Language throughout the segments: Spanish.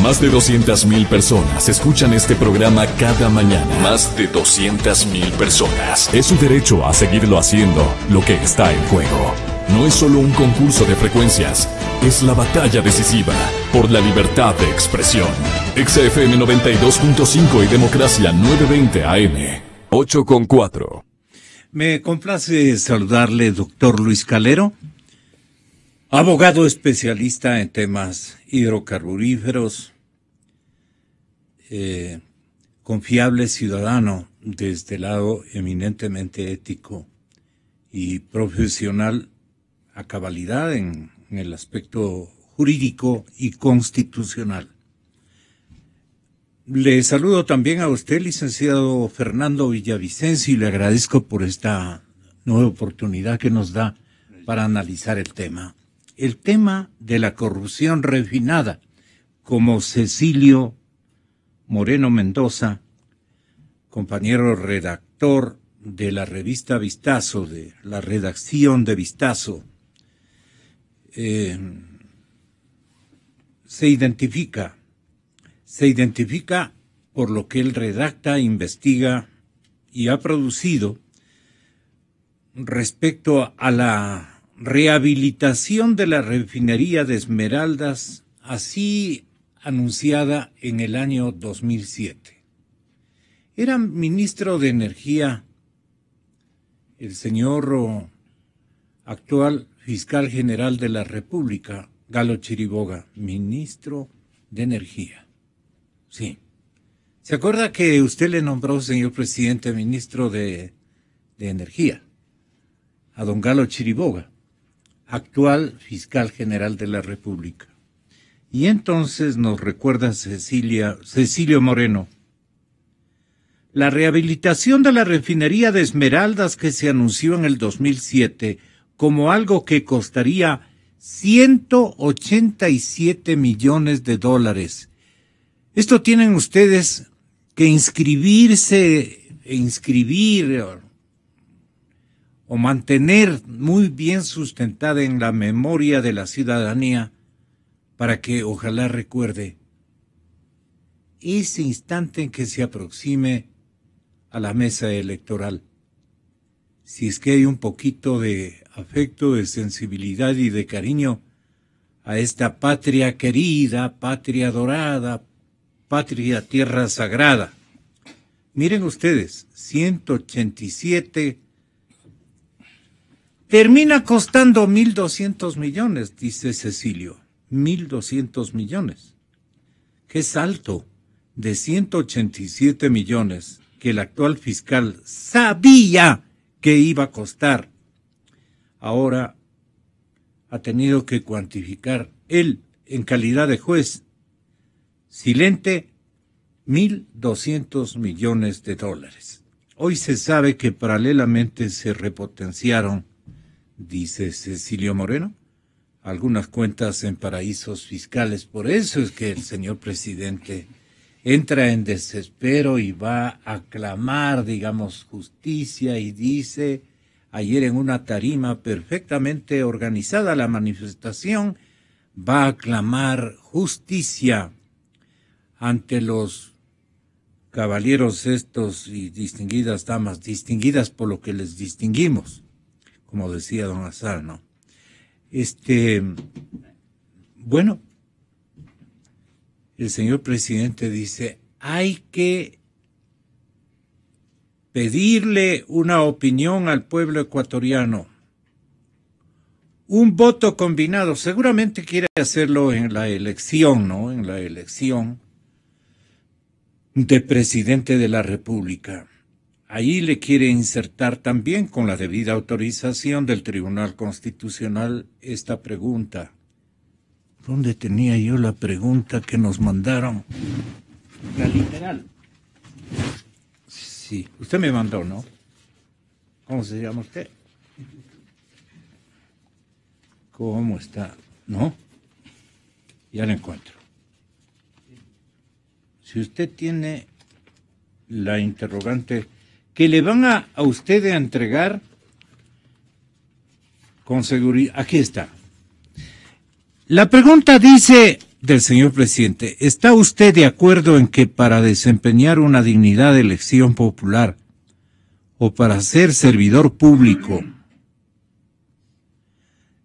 Más de 200.000 personas escuchan este programa cada mañana. Más de 200.000 personas. Es su derecho a seguirlo haciendo lo que está en juego. No es solo un concurso de frecuencias, es la batalla decisiva por la libertad de expresión. XFM 92.5 y Democracia 920 AM. 8:4. Me complace saludarle, doctor Luis Calero, abogado especialista en temas hidrocarburíferos, confiable ciudadano desde el lado eminentemente ético y profesional a cabalidad en el aspecto jurídico y constitucional. Le saludo también a usted, licenciado Fernando Villavicencio, y le agradezco por esta nueva oportunidad que nos da para analizar el tema. El tema de la corrupción refinada, como Cecilio Moreno Mendoza, compañero redactor de la revista Vistazo, de la redacción de Vistazo, se identifica por lo que él redacta, investiga y ha producido respecto a la rehabilitación de la refinería de Esmeraldas, así anunciada en el año 2007. Era ministro de Energía el señor actual fiscal general de la República, Galo Chiriboga, ministro de Energía. Sí. ¿Se acuerda que usted le nombró, señor presidente, ministro de Energía a don Galo Chiriboga, actual fiscal general de la República? Y entonces nos recuerda Cecilio Moreno: la rehabilitación de la refinería de Esmeraldas, que se anunció en el 2007 como algo que costaría $187 millones. Esto tienen ustedes que inscribir o mantener muy bien sustentada en la memoria de la ciudadanía, para que ojalá recuerde ese instante en que se aproxime a la mesa electoral. Si es que hay un poquito de afecto, de sensibilidad y de cariño a esta patria querida, patria dorada, patria tierra sagrada. Miren ustedes, 187 termina costando 1.200 millones, dice Cecilio. 1.200 millones. Qué salto de 187 millones que el actual fiscal sabía que iba a costar. Ahora ha tenido que cuantificar él, en calidad de juez silente, 1.200 millones de dólares. Hoy se sabe que paralelamente se repotenciaron, dice Cecilio Moreno, algunas cuentas en paraísos fiscales. Por eso es que el señor presidente entra en desespero y va a clamar, digamos, justicia, y dice ayer en una tarima perfectamente organizada la manifestación, va a clamar justicia ante los caballeros estos y distinguidas damas, distinguidas por lo que les distinguimos, como decía don Azar, ¿no? Bueno, el señor presidente dice, hay que pedirle una opinión al pueblo ecuatoriano, un voto combinado. Seguramente quiere hacerlo en la elección, ¿no? En la elección de presidente de la República. Ahí le quiere insertar también, con la debida autorización del Tribunal Constitucional, esta pregunta. ¿Dónde tenía yo la pregunta que nos mandaron? La literal. Sí, usted me mandó, ¿no? ¿Cómo se llama usted? ¿Cómo está? ¿No? Ya la encuentro. Si usted tiene la interrogante que le van a usted a entregar con seguridad, aquí está. La pregunta dice, del señor presidente. ¿Está usted de acuerdo en que para desempeñar una dignidad de elección popular o para ser servidor público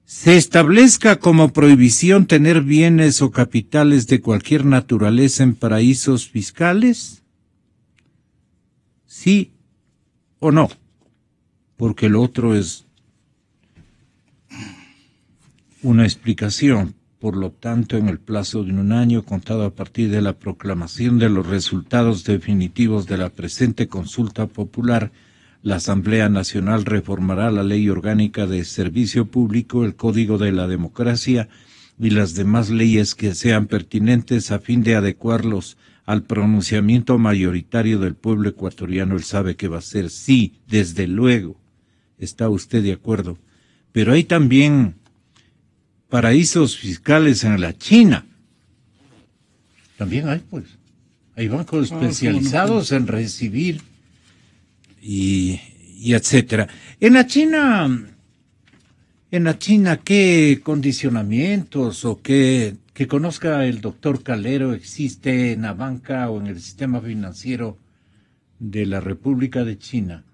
se establezca como prohibición tener bienes o capitales de cualquier naturaleza en paraísos fiscales? ¿Sí o no? Porque lo otro es una explicación. Por lo tanto, en el plazo de 1 año, contado a partir de la proclamación de los resultados definitivos de la presente consulta popular, la Asamblea Nacional reformará la Ley Orgánica de Servicio Público, el Código de la Democracia y las demás leyes que sean pertinentes a fin de adecuarlos al pronunciamiento mayoritario del pueblo ecuatoriano. Él sabe que va a ser sí, desde luego. ¿Está usted de acuerdo? Pero hay también paraísos fiscales en la China. También hay, pues. Hay bancos especializados en recibir y etcétera. En la China, ¿qué condicionamientos o que conozca el doctor Calero existe en la banca o en el sistema financiero de la República de China?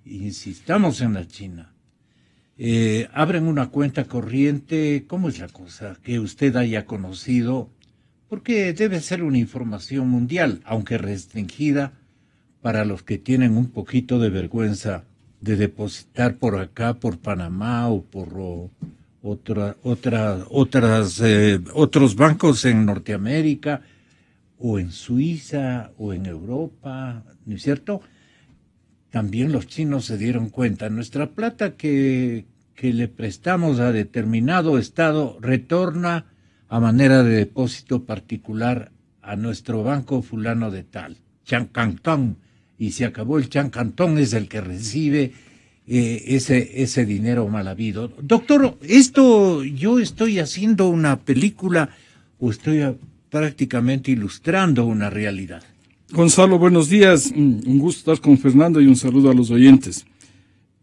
Insistamos en la China. Abren una cuenta corriente. ¿Cómo es la cosa que usted haya conocido? Porque debe ser una información mundial, aunque restringida para los que tienen un poquito de vergüenza de depositar por acá, por Panamá o por otros bancos en Norteamérica o en Suiza o en Europa, ¿no es cierto? También los chinos se dieron cuenta. Nuestra plata que le prestamos a determinado estado retorna a manera de depósito particular a nuestro banco fulano de tal, Chancantón, y se acabó el Chancantón, es el que recibe ese dinero mal habido. Doctor, yo estoy haciendo una película o estoy prácticamente ilustrando una realidad. Gonzalo, buenos días. Un gusto estar con Fernando y un saludo a los oyentes.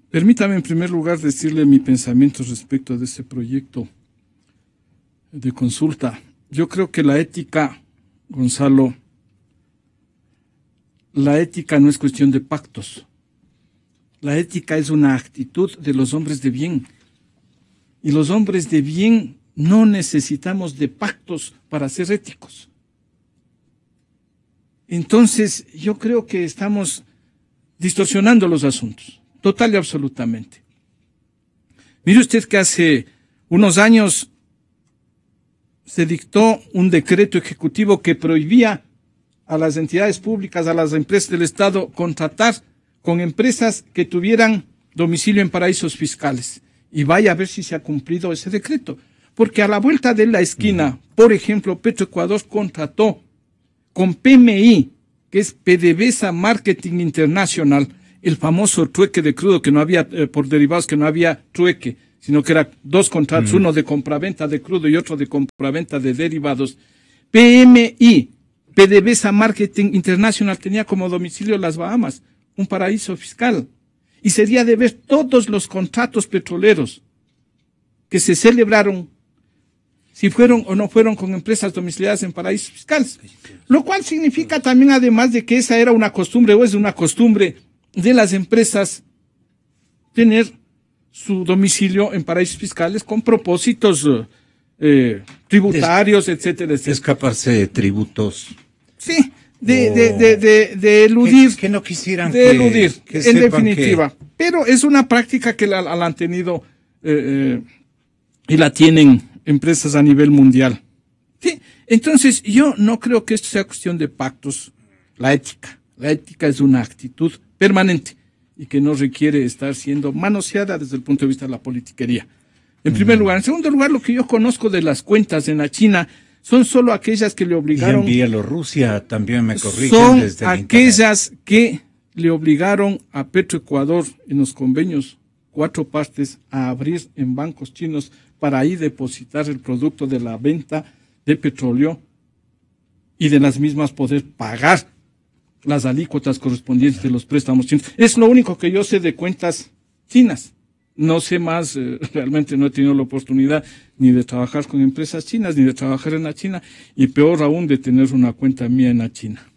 Permítame en primer lugar decirle mi pensamiento respecto de este proyecto de consulta. Yo creo que la ética, Gonzalo, la ética no es cuestión de pactos. La ética es una actitud de los hombres de bien. Y los hombres de bien no necesitamos de pactos para ser éticos. Entonces, yo creo que estamos distorsionando los asuntos, total y absolutamente. Mire usted que hace unos años se dictó un decreto ejecutivo que prohibía a las entidades públicas, a las empresas del Estado, contratar con empresas que tuvieran domicilio en paraísos fiscales. Y vaya a ver si se ha cumplido ese decreto. Porque a la vuelta de la esquina, por ejemplo, Petroecuador contrató con PMI, que es PDVSA Marketing International, el famoso trueque de crudo, que no había, por derivados, que no había trueque, sino que eran 2 contratos, uno de compraventa de crudo y otro de compraventa de derivados. PMI, PDVSA Marketing International, tenía como domicilio las Bahamas, un paraíso fiscal. Y sería de ver todos los contratos petroleros que se celebraron, si fueron o no fueron con empresas domiciliadas en paraísos fiscales. Lo cual significa también, además de que esa era una costumbre o es una costumbre de las empresas, tener su domicilio en paraísos fiscales con propósitos tributarios, etcétera, etcétera. Escaparse de tributos. Sí, de eludir. Que no quisieran de eludir, que en sepan definitiva. que... Pero es una práctica que la han tenido y la tienen empresas a nivel mundial. Sí, entonces yo no creo que esto sea cuestión de pactos. La ética es una actitud permanente y que no requiere estar siendo manoseada desde el punto de vista de la politiquería. En primer lugar. En segundo lugar, lo que yo conozco de las cuentas en la China son solo aquellas que le obligaron. Y en Bielorrusia también me corrigen. Son desde el aquellas que le obligaron a Petroecuador en los convenios 4 partes a abrir en bancos chinos para ahí depositar el producto de la venta de petróleo y de las mismas poder pagar las alícuotas correspondientes de los préstamos chinos. Es lo único que yo sé de cuentas chinas. No sé más, realmente no he tenido la oportunidad ni de trabajar con empresas chinas, ni de trabajar en la China, y peor aún de tener una cuenta mía en la China.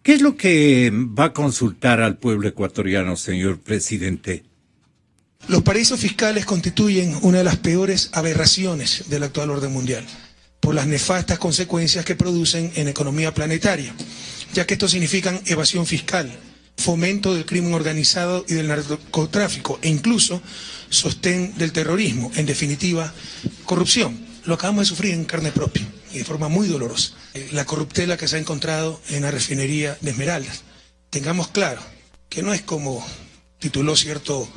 ¿Qué es lo que va a consultar al pueblo ecuatoriano, señor presidente? Los paraísos fiscales constituyen una de las peores aberraciones del actual orden mundial, por las nefastas consecuencias que producen en la economía planetaria, ya que estos significan evasión fiscal, fomento del crimen organizado y del narcotráfico, e incluso sostén del terrorismo, en definitiva, corrupción. Lo acabamos de sufrir en carne propia y de forma muy dolorosa. La corruptela que se ha encontrado en la refinería de Esmeraldas. Tengamos claro que no es como tituló cierto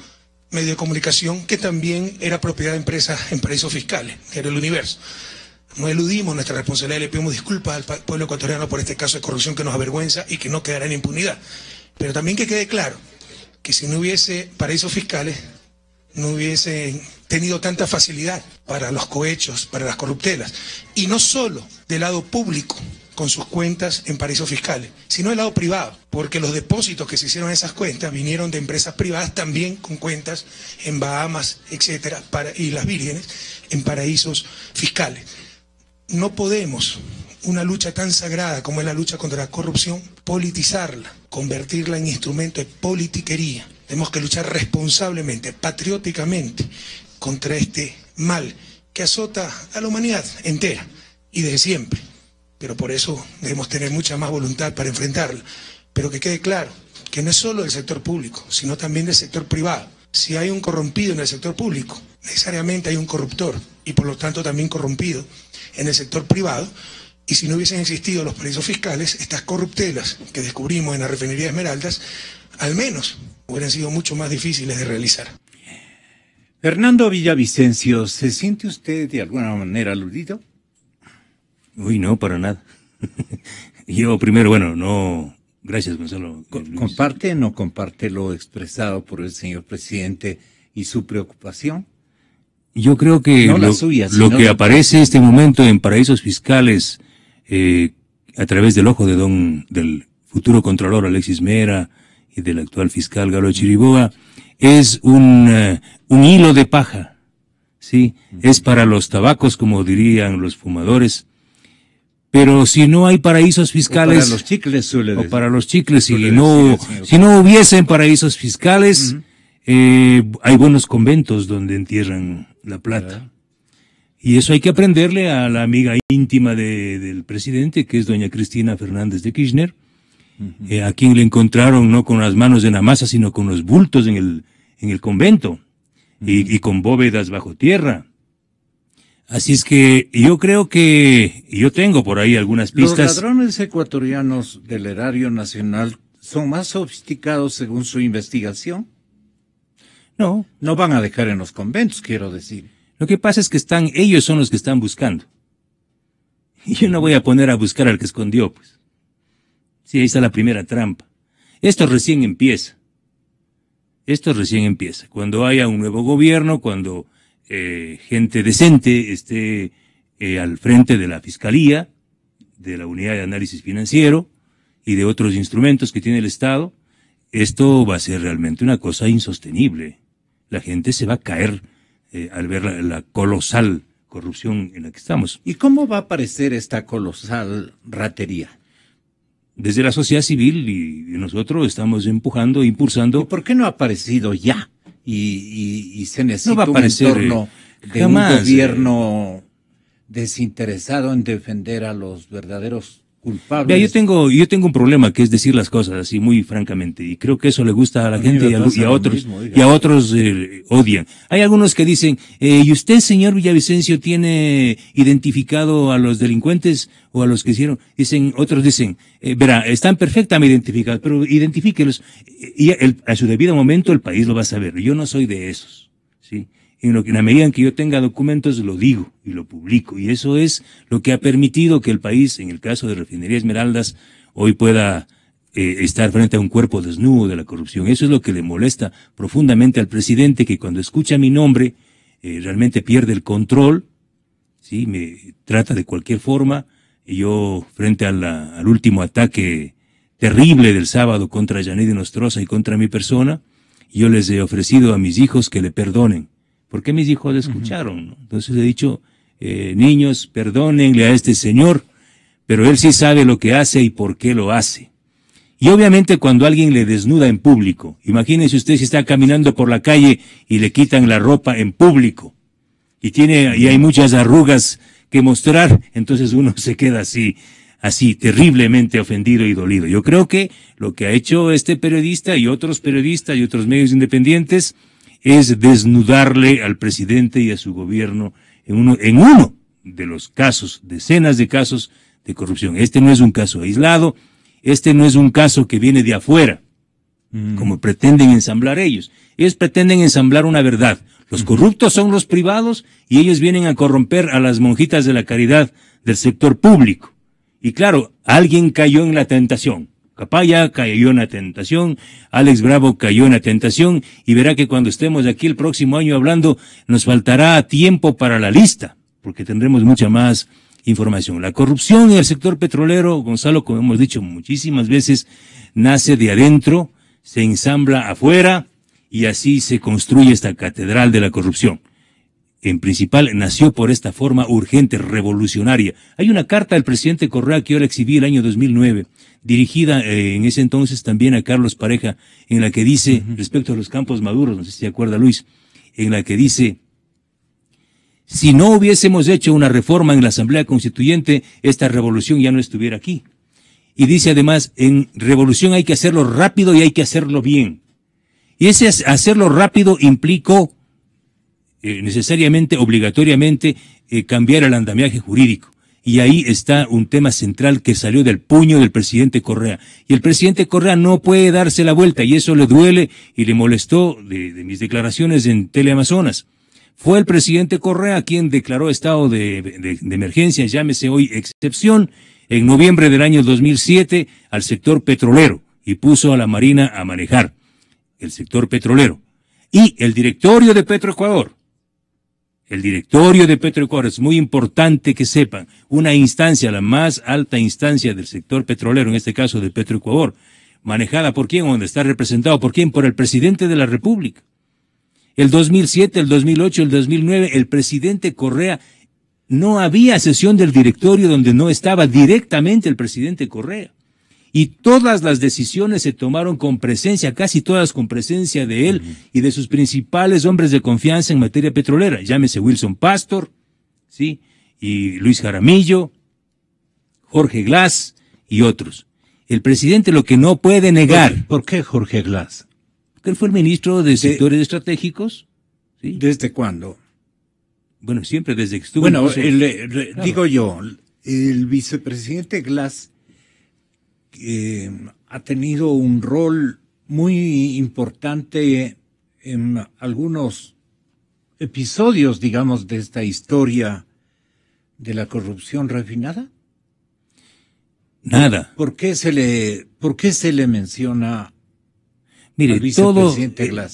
medio de comunicación, que también era propiedad de empresas en paraísos fiscales, que era el Universo. No eludimos nuestra responsabilidad, le pedimos disculpas al pueblo ecuatoriano por este caso de corrupción que nos avergüenza y que no quedará en impunidad. Pero también que quede claro que si no hubiese paraísos fiscales, no hubiesen tenido tanta facilidad para los cohechos, para las corruptelas. Y no solo del lado público, con sus cuentas en paraísos fiscales, sino del lado privado, porque los depósitos que se hicieron en esas cuentas vinieron de empresas privadas también con cuentas en Bahamas, etcétera, y las Vírgenes en paraísos fiscales. No podemos una lucha tan sagrada como es la lucha contra la corrupción, politizarla, convertirla en instrumento de politiquería. Tenemos que luchar responsablemente, patrióticamente, contra este mal que azota a la humanidad entera y desde siempre. Pero por eso debemos tener mucha más voluntad para enfrentarla. Pero que quede claro que no es solo del sector público, sino también del sector privado. Si hay un corrompido en el sector público, necesariamente hay un corruptor y por lo tanto también corrompido en el sector privado. Y si no hubiesen existido los paraísos fiscales, estas corruptelas que descubrimos en la refinería de Esmeraldas, al menos hubieran sido mucho más difíciles de realizar. Fernando Villavicencio, ¿se siente usted de alguna manera aludido? Uy, no, para nada. Yo primero, bueno, no, gracias Gonzalo. ¿Comparte o no comparte lo expresado por el señor presidente y su preocupación? Yo creo que no la suya, lo que aparece en este momento en paraísos fiscales, a través del ojo del futuro contralor Alexis Mera y del actual fiscal Galo Chiriboga, es un hilo de paja, ¿sí? Es para los tabacos, como dirían los fumadores. Pero si no hay paraísos fiscales, o para los chicles, si no hubiesen paraísos fiscales, hay buenos conventos donde entierran la plata. Y eso hay que aprenderle a la amiga íntima del presidente, que es doña Cristina Fernández de Kirchner, a quien le encontraron no con las manos en la masa, sino con los bultos en el convento, y con bóvedas bajo tierra. Así es que yo creo que yo tengo por ahí algunas pistas. Los ladrones ecuatorianos del erario nacional son más sofisticados según su investigación. No van a dejar en los conventos, quiero decir. Lo que pasa es que ellos son los que están buscando. Y yo no voy a poner a buscar al que escondió, pues. Sí, ahí está la primera trampa. Esto recién empieza. Cuando haya un nuevo gobierno, cuando gente decente esté al frente de la Fiscalía, de la Unidad de Análisis Financiero y de otros instrumentos que tiene el Estado, esto va a ser realmente una cosa insostenible. La gente se va a caer al ver la colosal corrupción en la que estamos. ¿Y cómo va a aparecer esta colosal ratería? Desde la sociedad civil y nosotros estamos empujando, impulsando. ¿Y por qué no ha aparecido ya? Y se necesita no va a aparecer, un entorno de jamás, un gobierno desinteresado en defender a los verdaderos culpables. Vea, yo tengo un problema, que es decir las cosas así muy francamente, y creo que eso le gusta a la gente y a otros odian. Hay algunos que dicen, ¿y usted, señor Villavicencio, tiene identificado a los delincuentes o a los que hicieron? Otros dicen, verá, están perfectamente identificados, pero identifíquelos, y a su debido momento el país lo va a saber. Yo no soy de esos, ¿sí? En la medida en que yo tenga documentos, lo digo y lo publico. Y eso es lo que ha permitido que el país, en el caso de Refinería Esmeraldas, hoy pueda estar frente a un cuerpo desnudo de la corrupción. Eso es lo que le molesta profundamente al presidente, que cuando escucha mi nombre, realmente pierde el control, ¿sí? Me trata de cualquier forma. Y yo, frente al último ataque terrible del sábado contra Yanidi Nostroza y contra mi persona, yo les he ofrecido a mis hijos que le perdonen, porque mis hijos le escucharon, ¿no? Entonces he dicho, niños, perdónenle a este señor, pero él sí sabe lo que hace y por qué lo hace. Y obviamente cuando alguien le desnuda en público, imagínese usted si está caminando por la calle y le quitan la ropa en público, y hay muchas arrugas que mostrar, entonces uno se queda así terriblemente ofendido y dolido. Yo creo que lo que ha hecho este periodista y otros periodistas y otros medios independientes es desnudarle al presidente y a su gobierno en uno de los casos, decenas de casos de corrupción. Este no es un caso aislado, este no es un caso que viene de afuera, como pretenden ensamblar ellos. Ellos pretenden ensamblar una verdad. Los corruptos son los privados y ellos vienen a corromper a las monjitas de la caridad del sector público. Y claro, alguien cayó en la tentación. Capaya cayó en la tentación, Alex Bravo cayó en la tentación, y verá que cuando estemos aquí el próximo año hablando, nos faltará tiempo para la lista, porque tendremos mucha más información. La corrupción en el sector petrolero, Gonzalo, como hemos dicho muchísimas veces, nace de adentro, se ensambla afuera, y así se construye esta catedral de la corrupción. En principal, nació por esta forma urgente, revolucionaria. Hay una carta del presidente Correa que yo la exhibí el año 2009, dirigida en ese entonces también a Carlos Pareja, en la que dice, respecto a los campos maduros, no sé si se acuerda Luis, en la que dice, si no hubiésemos hecho una reforma en la Asamblea Constituyente, esta revolución ya no estuviera aquí. Y dice además, en revolución hay que hacerlo rápido y hay que hacerlo bien. Y ese hacerlo rápido implicó necesariamente, obligatoriamente, cambiar el andamiaje jurídico. Y ahí está un tema central que salió del puño del presidente Correa. Y el presidente Correa no puede darse la vuelta, y eso le duele y le molestó de mis declaraciones en Teleamazonas. Fue el presidente Correa quien declaró estado de emergencia, llámese hoy excepción, en noviembre del año 2007 al sector petrolero, y puso a la Marina a manejar el sector petrolero. Y el directorio de Petroecuador, es muy importante que sepan, una instancia, la más alta instancia del sector petrolero, en este caso de Petroecuador, manejada por quién, donde está representado por quién, por el presidente de la República. El 2007, el 2008, el 2009, el presidente Correa, no había sesión del directorio donde no estaba directamente el presidente Correa. Y todas las decisiones se tomaron con presencia, casi todas con presencia de él y de sus principales hombres de confianza en materia petrolera. Llámese Wilson Pastor, ¿sí? Y Luis Jaramillo, Jorge Glass y otros. El presidente lo que no puede negar. ¿Por qué Jorge Glass? Porque él fue el ministro de sectores estratégicos. ¿Sí? ¿Desde cuándo? Bueno, siempre desde que estuvo. Bueno, claro. Digo yo, el vicepresidente Glass ha tenido un rol muy importante en algunos episodios, digamos, de esta historia de la corrupción refinada. Nada. ¿Por qué se le menciona? Mire, todo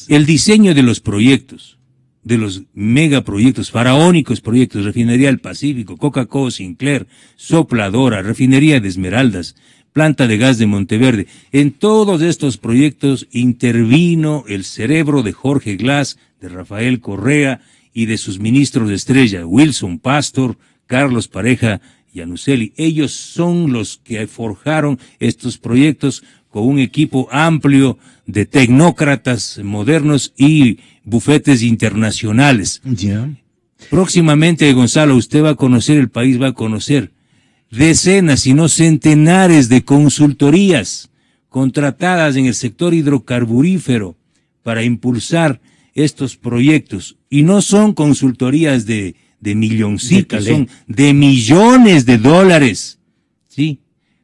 el diseño de los proyectos, de los megaproyectos, faraónicos proyectos, Refinería del Pacífico, Coca-Cola, Sinclair, Sopladora, Refinería de Esmeraldas, Planta de Gas de Monteverde. En todos estos proyectos intervino el cerebro de Jorge Glass, de Rafael Correa y de sus ministros de estrella, Wilson Pastor, Carlos Pareja y Anuseli. Ellos son los que forjaron estos proyectos con un equipo amplio de tecnócratas modernos y bufetes internacionales. Yeah. Próximamente, Gonzalo, usted va a conocer, el país va a conocer decenas, si no centenares de consultorías contratadas en el sector hidrocarburífero para impulsar estos proyectos. Y no son consultorías de milloncitos, son de millones de dólares, ¿sí?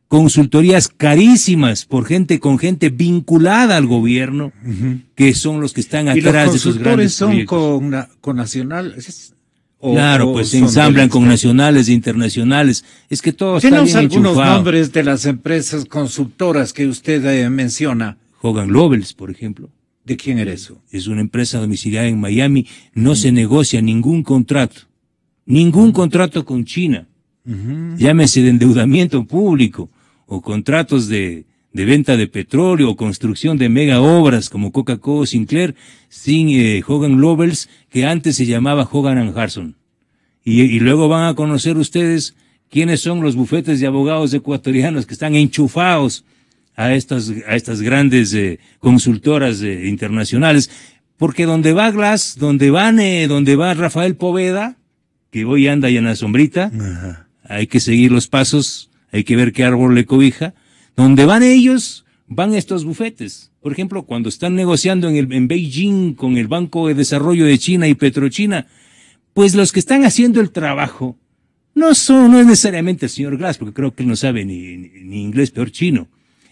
Consultorías carísimas por gente con gente vinculada al gobierno, que son los que están atrás de esos grandes proyectos. ¿Y los consultores son con Nacional? Claro, pues se ensamblan con nacionales e internacionales. Es que todo está bien enchufado. Tenemos algunos nombres de las empresas consultoras que usted menciona. Hogan Lovells, por ejemplo. ¿De quién era eso? Es una empresa domiciliada en Miami. No se negocia ningún contrato. Ningún contrato con China. Llámese de endeudamiento público o contratos de de venta de petróleo o construcción de mega obras como Coca-Cola, Sinclair, sin Hogan Lovells, que antes se llamaba Hogan and Harrison. Y luego van a conocer ustedes quiénes son los bufetes de abogados ecuatorianos que están enchufados a estas grandes consultoras internacionales, porque donde va Glass, donde va Rafael Poveda, que hoy anda ya en la sombrita, ajá, hay que seguir los pasos, hay que ver qué árbol le cobija. Donde van ellos, van estos bufetes. Por ejemplo, cuando están negociando en Beijing con el Banco de Desarrollo de China y Petrochina, pues los que están haciendo el trabajo no es necesariamente el señor Glass, porque creo que él no sabe ni inglés, peor chino.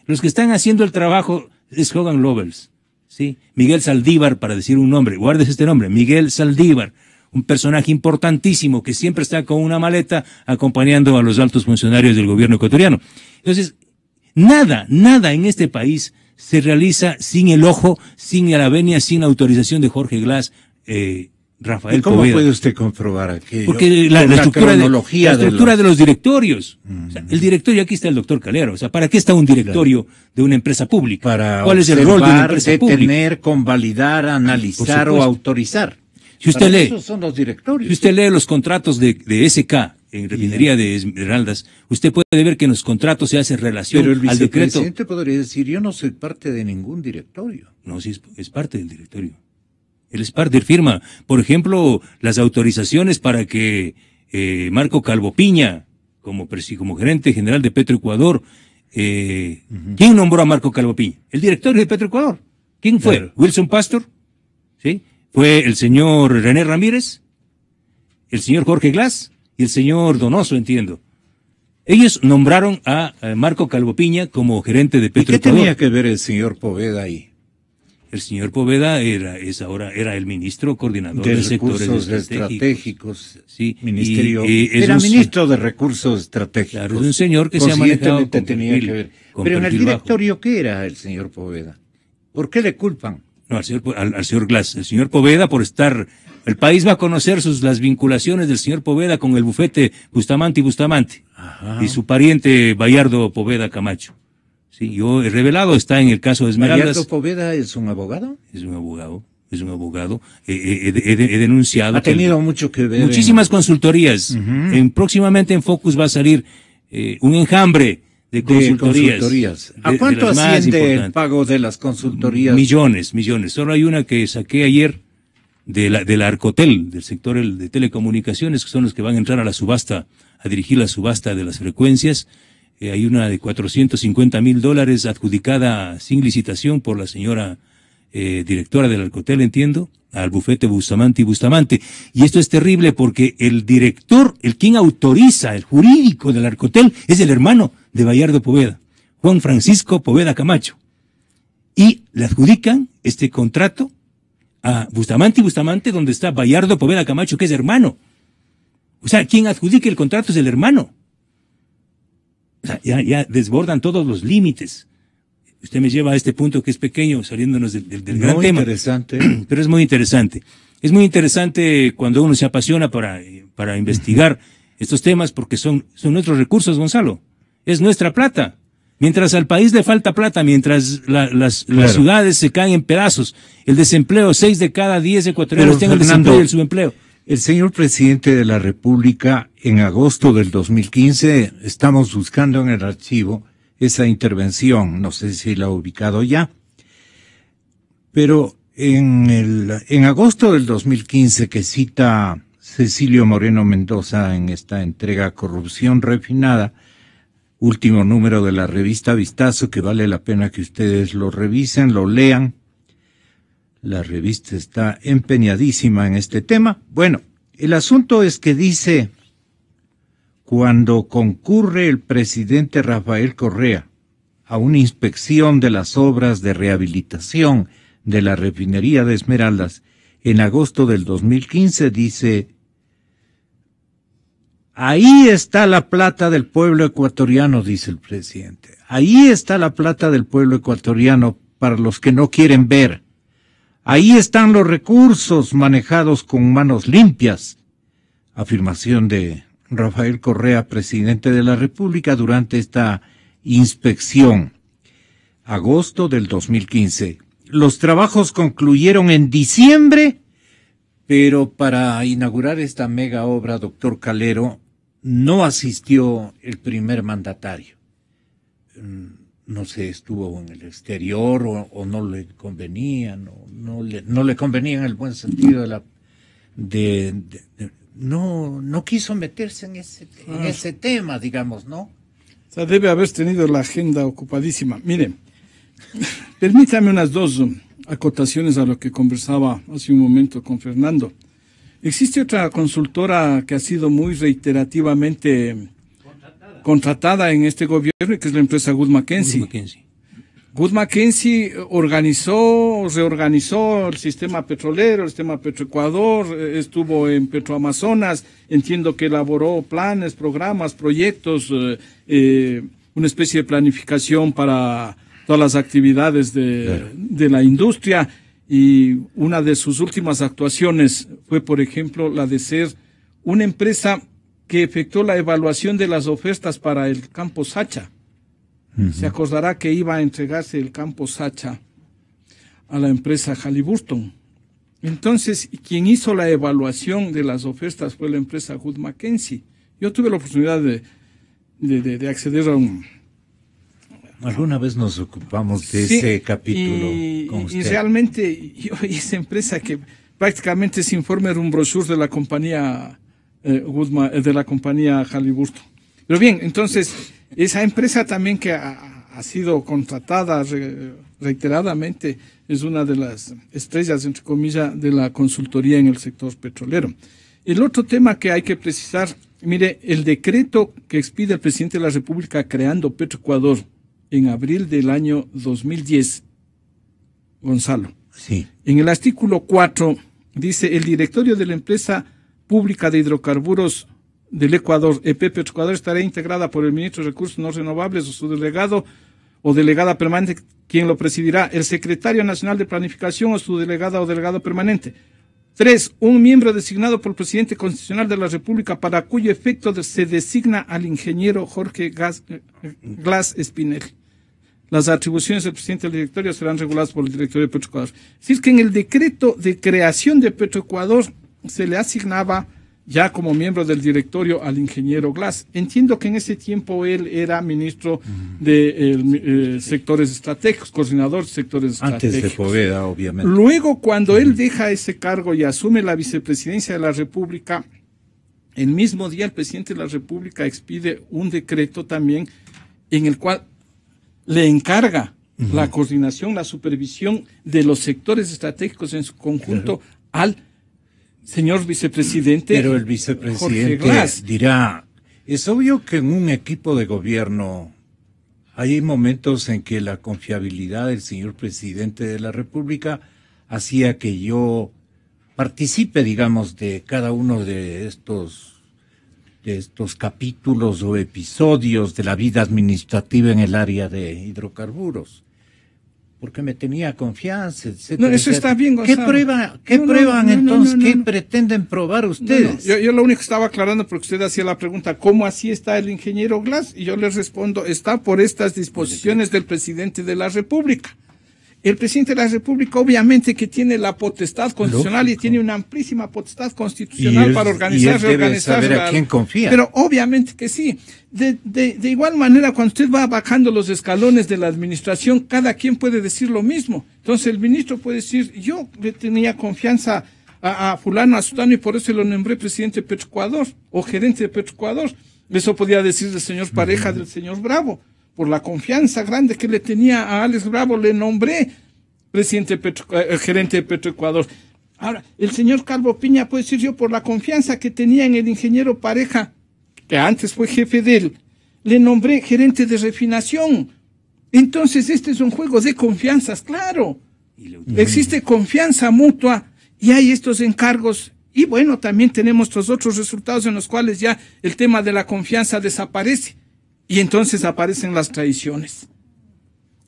Los que están haciendo el trabajo es Hogan Lovells, ¿sí? Miguel Saldívar, para decir un nombre, guardes este nombre, Miguel Saldívar, un personaje importantísimo que siempre está con una maleta acompañando a los altos funcionarios del gobierno ecuatoriano. Entonces, nada en este país se realiza sin el ojo, sin la venia, sin la autorización de Jorge Glass, Rafael ¿Y cómo Poveda. puede usted comprobar aquello? Porque la estructura de los directorios. O sea, el directorio, aquí está el doctor Calero. O sea, ¿para qué está un directorio de una empresa pública? ¿Cuál es el rol de una empresa pública? Detener, convalidar, analizar o autorizar. Si usted lee, esos son los directorios. Si usted lee los contratos de SK en refinería de Esmeraldas, usted puede ver que en los contratos se hace relación al decreto. Pero el vicepresidente podría decir, yo no soy parte de ningún directorio. No, sí es parte del directorio. Él es parte, él firma. Por ejemplo, las autorizaciones para que Marco Calvo Piña, como gerente general de Petroecuador, ¿quién nombró a Marco Calvo Piña? El directorio de Petroecuador. ¿Quién fue? Claro. Wilson Pastor, ¿sí? Fue el señor René Ramírez, el señor Jorge Glass y el señor Donoso, entiendo. Ellos nombraron a Marco Calvo Piña como gerente de Petroecuador. ¿Y qué tenía que ver el señor Poveda ahí? El señor Poveda era el ministro coordinador de sectores estratégicos. Sí, ministerio. Era ministro de recursos estratégicos. Claro, es un señor que se ha manejado con tenía que ver. Pero en el directorio, bajo. ¿Qué era el señor Poveda? ¿Por qué le culpan? No, al señor Glass. El señor Poveda, por estar... El país va a conocer las vinculaciones del señor Poveda con el bufete Bustamante y Bustamante. Ajá. Y su pariente Bayardo Poveda Camacho. Sí, yo he revelado, está en el caso de Esmeraldas. ¿Bayardo Poveda es un abogado? Es un abogado. He denunciado. Ha tenido mucho que ver. Muchísimas consultorías. Próximamente en Focus va a salir un enjambre de consultorías. ¿A cuánto asciende el pago de las consultorías? Millones. Solo hay una que saqué ayer de la Arcotel, del sector de telecomunicaciones, que son los que van a entrar a la subasta, a dirigir la subasta de las frecuencias. Hay una de $450,000 adjudicada sin licitación por la señora directora del Arcotel, entiendo, al bufete Bustamante y Bustamante. Y esto es terrible porque el director, quien autoriza, el jurídico del Arcotel, es el hermano de Bayardo Poveda, Juan Francisco Poveda Camacho. Y le adjudican este contrato a Bustamante y Bustamante, donde está Bayardo Poveda Camacho, que es hermano. O sea, quien adjudica el contrato es el hermano. O sea, ya desbordan todos los límites. Usted me lleva a este punto que es pequeño, saliéndonos del gran tema. Interesante. Pero es muy interesante. Es muy interesante cuando uno se apasiona para investigar estos temas, porque son nuestros recursos, Gonzalo. Es nuestra plata. Mientras al país le falta plata, mientras las ciudades se caen en pedazos, el desempleo, 6 de cada 10 ecuatorianos tienen el desempleo y el subempleo. El señor presidente de la República, en agosto del 2015, estamos buscando en el archivo esa intervención, no sé si la ha ubicado ya, pero en agosto del 2015, que cita Cecilio Moreno Mendoza en esta entrega Corrupción Refinada, último número de la revista Vistazo, que vale la pena que ustedes lo revisen, lo lean. La revista está empeñadísima en este tema. Bueno, el asunto es que dice, cuando concurre el presidente Rafael Correa a una inspección de las obras de rehabilitación de la refinería de Esmeraldas en agosto del 2015, dice, ahí está la plata del pueblo ecuatoriano, dice el presidente. Ahí está la plata del pueblo ecuatoriano para los que no quieren ver. Ahí están los recursos manejados con manos limpias. Afirmación de Rafael Correa, presidente de la República, durante esta inspección. agosto del 2015. Los trabajos concluyeron en diciembre, pero para inaugurar esta mega obra, doctor Calero, no asistió el primer mandatario. No sé, estuvo en el exterior o no le convenía, no le convenía en el buen sentido no quiso meterse en ese tema, digamos, ¿no? O sea, debe haber tenido la agenda ocupadísima. Mire, permítame unas dos acotaciones a lo que conversaba hace un momento con Fernando. Existe otra consultora que ha sido muy reiterativamente contratada en este gobierno, que es la empresa Wood Mackenzie. Wood Mackenzie reorganizó el sistema petrolero, el sistema Petroecuador, estuvo en Petroamazonas, entiendo que elaboró planes, programas, proyectos, una especie de planificación para todas las actividades de la industria, y una de sus últimas actuaciones fue, por ejemplo, la de ser una empresa que efectuó la evaluación de las ofertas para el campo Sacha. Se acordará que iba a entregarse el campo Sacha a la empresa Halliburton. Entonces, quien hizo la evaluación de las ofertas fue la empresa Wood Mackenzie. Yo tuve la oportunidad de acceder a un... Alguna vez nos ocupamos de ese capítulo con usted. Y realmente, esa empresa que prácticamente ese informe era un brochure de la compañía de la compañía Halliburton. Pero bien, entonces, esa empresa también que ha sido contratada reiteradamente es una de las estrellas, entre comillas, de la consultoría en el sector petrolero. El otro tema que hay que precisar, mire, el decreto que expide el presidente de la República creando Petroecuador en abril del año 2010, Gonzalo. Sí. En el artículo 4 dice: el directorio de la empresa pública de hidrocarburos del Ecuador, EP Petroecuador, estará integrada por el ministro de Recursos No Renovables o su delegado o delegada permanente, quien lo presidirá, el secretario nacional de planificación o su delegada o delegado permanente. 3. Un miembro designado por el presidente constitucional de la República, para cuyo efecto se designa al ingeniero Jorge Glass Espinel. Las atribuciones del presidente del directorio serán reguladas por el directorio de Petroecuador. Es decir, que en el decreto de creación de Petroecuador se le asignaba ya como miembro del directorio al ingeniero Glass. Entiendo que en ese tiempo él era ministro de sectores estratégicos, coordinador de sectores estratégicos. Antes de Poveda, obviamente. Luego, cuando él deja ese cargo y asume la vicepresidencia de la República, el mismo día el presidente de la República expide un decreto también en el cual le encarga la coordinación, la supervisión de los sectores estratégicos en su conjunto al señor vicepresidente. Pero el vicepresidente dirá, es obvio que en un equipo de gobierno hay momentos en que la confiabilidad del señor presidente de la República hacía que yo participe, digamos, de cada uno de estos capítulos o episodios de la vida administrativa en el área de hidrocarburos, porque me tenía confianza, etcétera. No, eso está bien, Gonzalo. ¿Qué prueban entonces? ¿Qué pretenden probar ustedes? Yo lo único que estaba aclarando, porque usted hacía la pregunta, ¿cómo así está el ingeniero Glass? Y yo le respondo, está por estas disposiciones del presidente de la República. El presidente de la República obviamente que tiene la potestad constitucional. Lógico. Y tiene una amplísima potestad constitucional para organizar, reorganizar. Saber a quién confía. Pero obviamente que sí. De igual manera, cuando usted va bajando los escalones de la administración, cada quien puede decir lo mismo. Entonces el ministro puede decir, yo le tenía confianza a fulano, a sutano, y por eso lo nombré presidente de Petroecuador o gerente de Petroecuador. Eso podía decir el señor Pareja del señor Bravo. Por la confianza grande que le tenía a Alex Bravo, le nombré gerente de Petroecuador. Ahora, el señor Calvo Piña puede decir, yo por la confianza que tenía en el ingeniero Pareja, que antes fue jefe de él, le nombré gerente de refinación. Entonces, este es un juego de confianzas, claro. Existe confianza mutua y hay estos encargos. Y bueno, también tenemos estos otros resultados en los cuales ya el tema de la confianza desaparece. Y entonces aparecen las traiciones.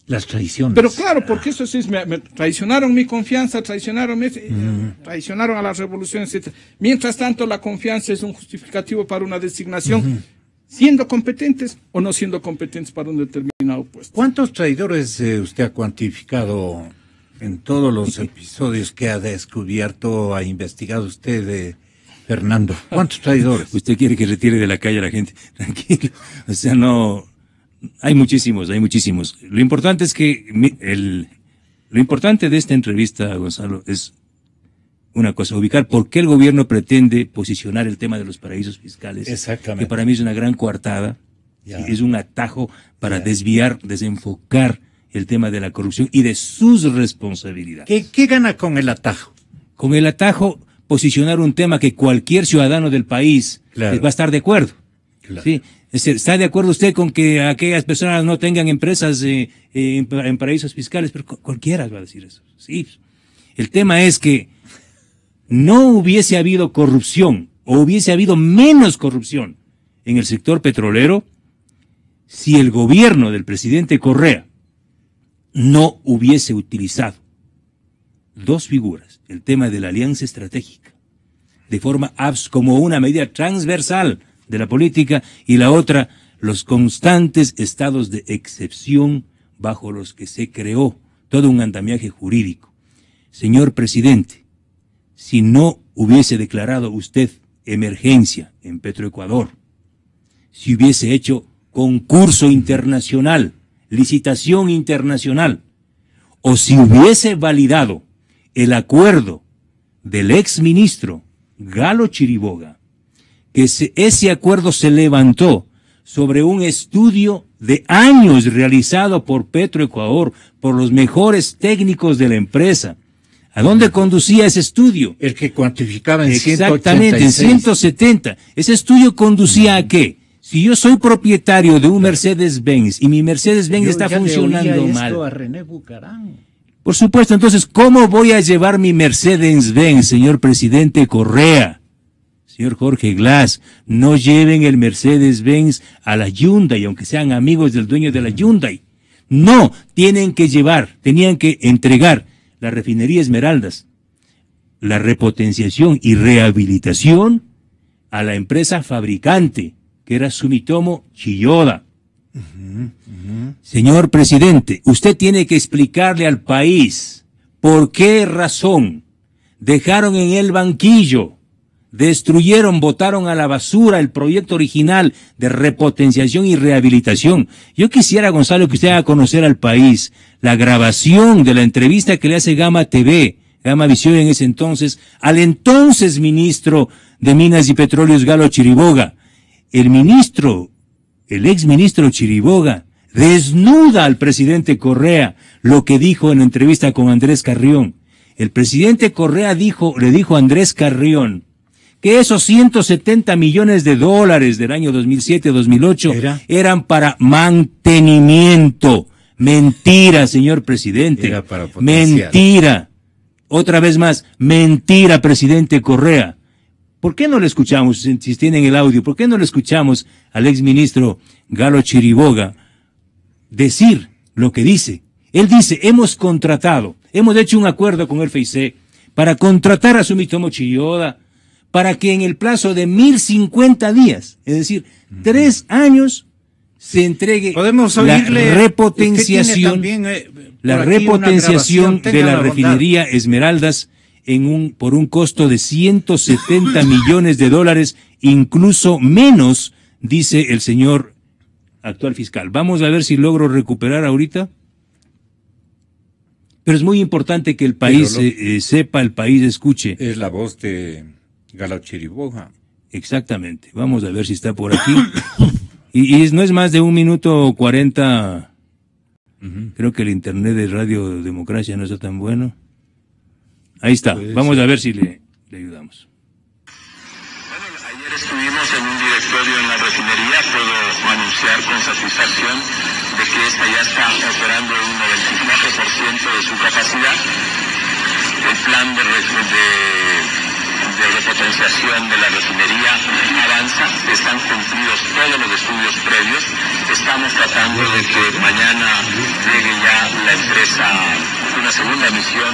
Las traiciones. Pero claro, porque eso sí, me traicionaron mi confianza, traicionaron a la revolución, etc. Mientras tanto, la confianza es un justificativo para una designación. siendo competentes o no siendo competentes para un determinado puesto. ¿Cuántos traidores usted ha cuantificado en todos los episodios que ha descubierto, ha investigado usted, Fernando? ¿Cuántos traidores? Usted quiere que retire de la calle a la gente. Tranquilo. O sea, no... Hay muchísimos. Lo importante es que lo importante de esta entrevista, Gonzalo, es una cosa, ubicar por qué el gobierno pretende posicionar el tema de los paraísos fiscales. Exactamente. Que para mí es una gran coartada. Es un atajo para desviar, desenfocar el tema de la corrupción y de sus responsabilidades. ¿Qué gana con el atajo? Con el atajo, posicionar un tema que cualquier ciudadano del país va a estar de acuerdo. Claro. ¿Sí? ¿Está de acuerdo usted con que aquellas personas no tengan empresas en paraísos fiscales? Pero cualquiera va a decir eso. Sí. El tema es que no hubiese habido corrupción, o hubiese habido menos corrupción en el sector petrolero, si el gobierno del presidente Correa no hubiese utilizado dos figuras, el tema de la alianza estratégica, de forma como una medida transversal de la política, y la otra, los constantes estados de excepción bajo los que se creó todo un andamiaje jurídico. Señor presidente, si no hubiese declarado usted emergencia en Petroecuador, si hubiese hecho concurso internacional, licitación internacional, o si hubiese validado el acuerdo del exministro Galo Chiriboga, que ese acuerdo se levantó sobre un estudio de años realizado por Petroecuador, por los mejores técnicos de la empresa. ¿A dónde conducía ese estudio? El que cuantificaba en 186. Exactamente, en 170. Ese estudio conducía a qué? Si yo soy propietario de un Mercedes-Benz y mi Mercedes-Benz está funcionando mal. A René Bucarán. Por supuesto, entonces, ¿cómo voy a llevar mi Mercedes-Benz, señor presidente Correa? Señor Jorge Glass, no lleven el Mercedes-Benz a la Hyundai, aunque sean amigos del dueño de la Hyundai. No, tenían que entregar la refinería Esmeraldas, la repotenciación y rehabilitación a la empresa fabricante, que era Sumitomo Chiyoda. Señor presidente, usted tiene que explicarle al país por qué razón dejaron en el banquillo, destruyeron, botaron a la basura el proyecto original de repotenciación y rehabilitación. Yo quisiera, Gonzalo, que usted haga conocer al país la grabación de la entrevista que le hace Gama TV, Gama Visión en ese entonces, al entonces ministro de Minas y Petróleos, Galo Chiriboga. El exministro Chiriboga desnuda al presidente Correa lo que dijo en la entrevista con Andrés Carrión. El presidente Correa le dijo a Andrés Carrión que esos 170 millones de dólares del año 2007-2008 eran para mantenimiento. Mentira, señor presidente. Era para potenciar. Mentira. Otra vez más, mentira, presidente Correa. ¿Por qué no le escuchamos, si tienen el audio, por qué no le escuchamos al exministro Galo Chiriboga decir lo que dice? Él dice, hemos hecho un acuerdo con el FIC para contratar a Sumitomo Chiyoda para que en el plazo de 1050 días, es decir, 3 años, se entregue la repotenciación, de la refinería Esmeraldas por un costo de 170 millones de dólares, incluso menos, dice el señor actual fiscal. Vamos a ver si logro recuperar ahorita. Pero es muy importante que el país sepa, el país escuche. Es la voz de Galo Chiriboga. Exactamente. Vamos a ver si está por aquí. y no es más de 1 minuto 40. Creo que el internet de Radio Democracia no está tan bueno. Ahí está. Vamos a ver si le ayudamos. Bueno, ayer estuvimos en un directorio en la refinería. Puedo anunciar con satisfacción de que esta ya está operando en un 94% de su capacidad. El plan de repotenciación de la refinería avanza, están cumplidos todos los estudios previos. Estamos tratando de que mañana llegue ya la empresa una segunda misión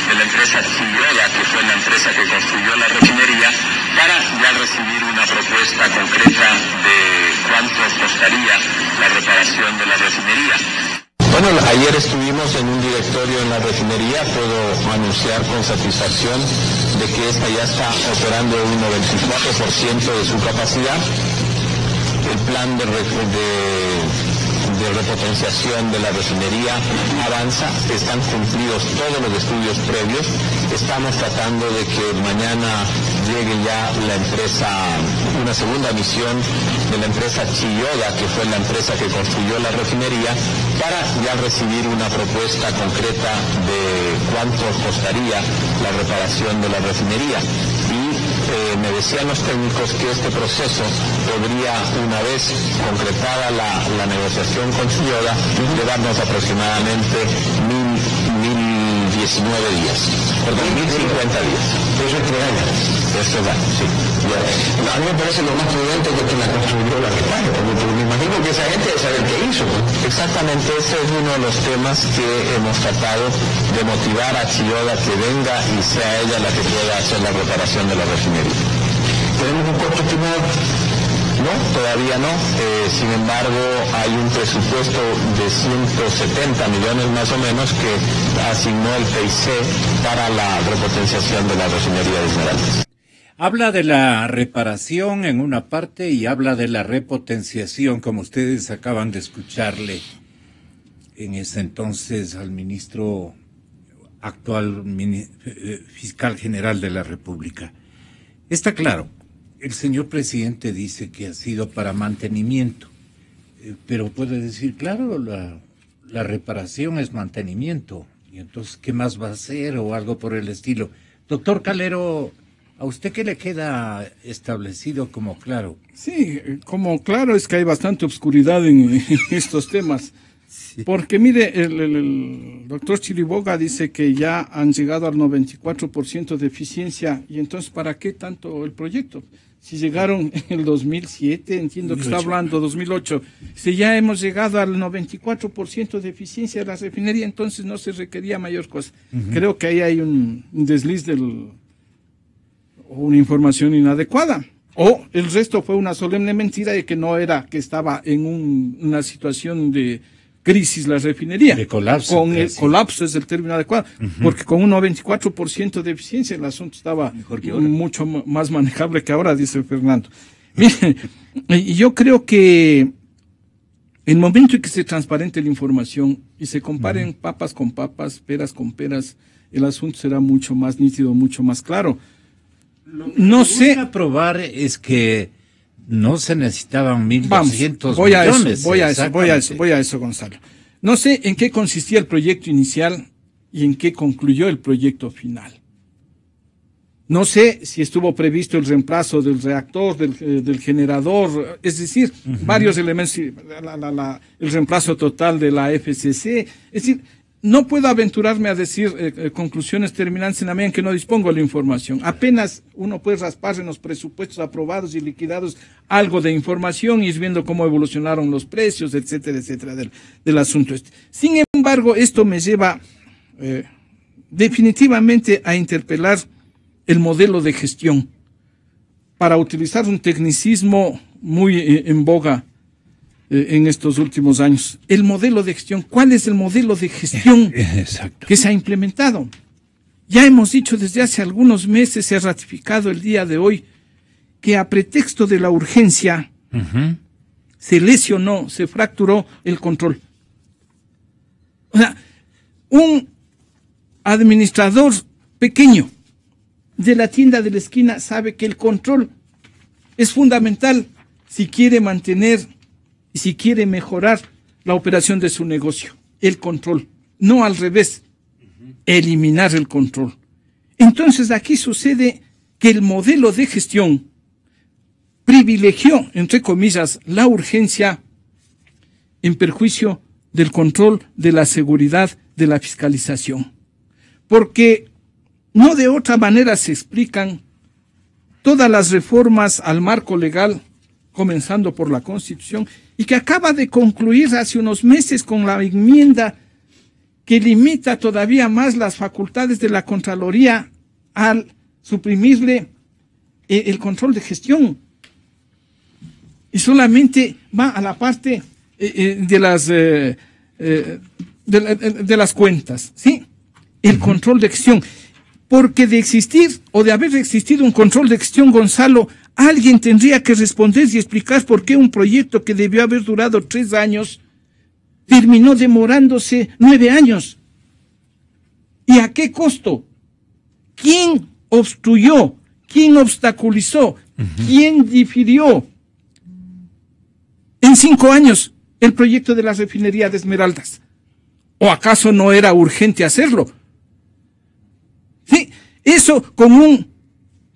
de la empresa Chiyoda, que fue la empresa que construyó la refinería, para ya recibir una propuesta concreta de cuánto costaría la reparación de la refinería. Bueno, ayer estuvimos en un directorio en la refinería. Puedo anunciar con satisfacción de que esta ya está operando un 94% de su capacidad. El plan de repotenciación de la refinería avanza, están cumplidos todos los estudios previos. Estamos tratando de que mañana llegue ya la empresa, una segunda misión de la empresa Chiyoda, que fue la empresa que construyó la refinería, para ya recibir una propuesta concreta de cuánto costaría la reparación de la refinería. Y me decían los técnicos que este proceso podría, una vez concretada la negociación con Chiyoda, llevarnos aproximadamente 1019 días, perdón, 1050 días. Eso es 3 años. Eso es años, sí. A mí me parece lo más prudente que quien la construyó la repare, porque me imagino que esa gente sabe el que hizo. Exactamente, ese es uno de los temas que hemos tratado de motivar a Chiyoda, que venga y sea ella la que pueda hacer la reparación de la refinería. ¿Tenemos un costo estimado? No, todavía no. Sin embargo, hay un presupuesto de 170 millones más o menos que asignó el PIC para la repotenciación de la refinería de Esmeraldas. Habla de la reparación en una parte y habla de la repotenciación, como ustedes acaban de escucharle en ese entonces al ministro actual fiscal general de la República. Está claro. El señor presidente dice que ha sido para mantenimiento, pero puede decir, claro, la reparación es mantenimiento, y entonces, ¿qué más va a hacer? O algo por el estilo. Doctor Calero, ¿a usted qué le queda establecido como claro? Sí, como claro es que hay bastante obscuridad en estos temas. Sí. Porque mire, el doctor Chiriboga dice que ya han llegado al 94% de eficiencia, y entonces, ¿para qué tanto el proyecto? Si llegaron en el 2007, entiendo 2008. Que está hablando 2008, si ya hemos llegado al 94% de eficiencia de la refinería, entonces no se requería mayor cosa. Creo que ahí hay un desliz o una información inadecuada. O el resto fue una solemne mentira de que no era, que estaba en una situación de crisis la refinería. De colapso. Con el colapso es el término adecuado, porque con un 94% de eficiencia el asunto estaba mucho más manejable que ahora, dice Fernando. Mire, y yo creo que el momento en que se transparente la información y se comparen papas con papas, peras con peras, el asunto será mucho más nítido, mucho más claro. No sé. Lo que probar es que no se necesitaban 1.200 millones. Voy a eso, Gonzalo. No sé en qué consistía el proyecto inicial y en qué concluyó el proyecto final. No sé si estuvo previsto el reemplazo del reactor, del generador, es decir, varios elementos, el reemplazo total de la FCC, es decir, no puedo aventurarme a decir conclusiones terminantes en la medida en que no dispongo de la información. Apenas uno puede raspar en los presupuestos aprobados y liquidados algo de información y ir viendo cómo evolucionaron los precios, etcétera, etcétera, del asunto este. Sin embargo, esto me lleva definitivamente a interpelar el modelo de gestión, para utilizar un tecnicismo muy en boga en estos últimos años. El modelo de gestión. ¿Cuál es el modelo de gestión que se ha implementado? Ya hemos dicho desde hace algunos meses, se ha ratificado el día de hoy, que a pretexto de la urgencia se lesionó, se fracturó el control. O sea, un administrador pequeño de la tienda de la esquina sabe que el control es fundamental si quiere mantener y si quiere mejorar la operación de su negocio. El control, no al revés, eliminar el control. Entonces aquí sucede que el modelo de gestión privilegió, entre comillas, la urgencia en perjuicio del control, de la seguridad, de la fiscalización. Porque no de otra manera se explican todas las reformas al marco legal, comenzando por la Constitución, y que acaba de concluir hace unos meses con la enmienda que limita todavía más las facultades de la Contraloría al suprimirle el control de gestión. Y solamente va a la parte de las cuentas, ¿sí? El control de gestión. Porque de existir o de haber existido un control de gestión, Gonzalo, alguien tendría que responder y explicar por qué un proyecto que debió haber durado 3 años terminó demorándose 9 años. ¿Y a qué costo? ¿Quién obstruyó? ¿Quién obstaculizó? ¿Quién difirió en 5 años el proyecto de la refinería de Esmeraldas? ¿O acaso no era urgente hacerlo? Sí, eso con un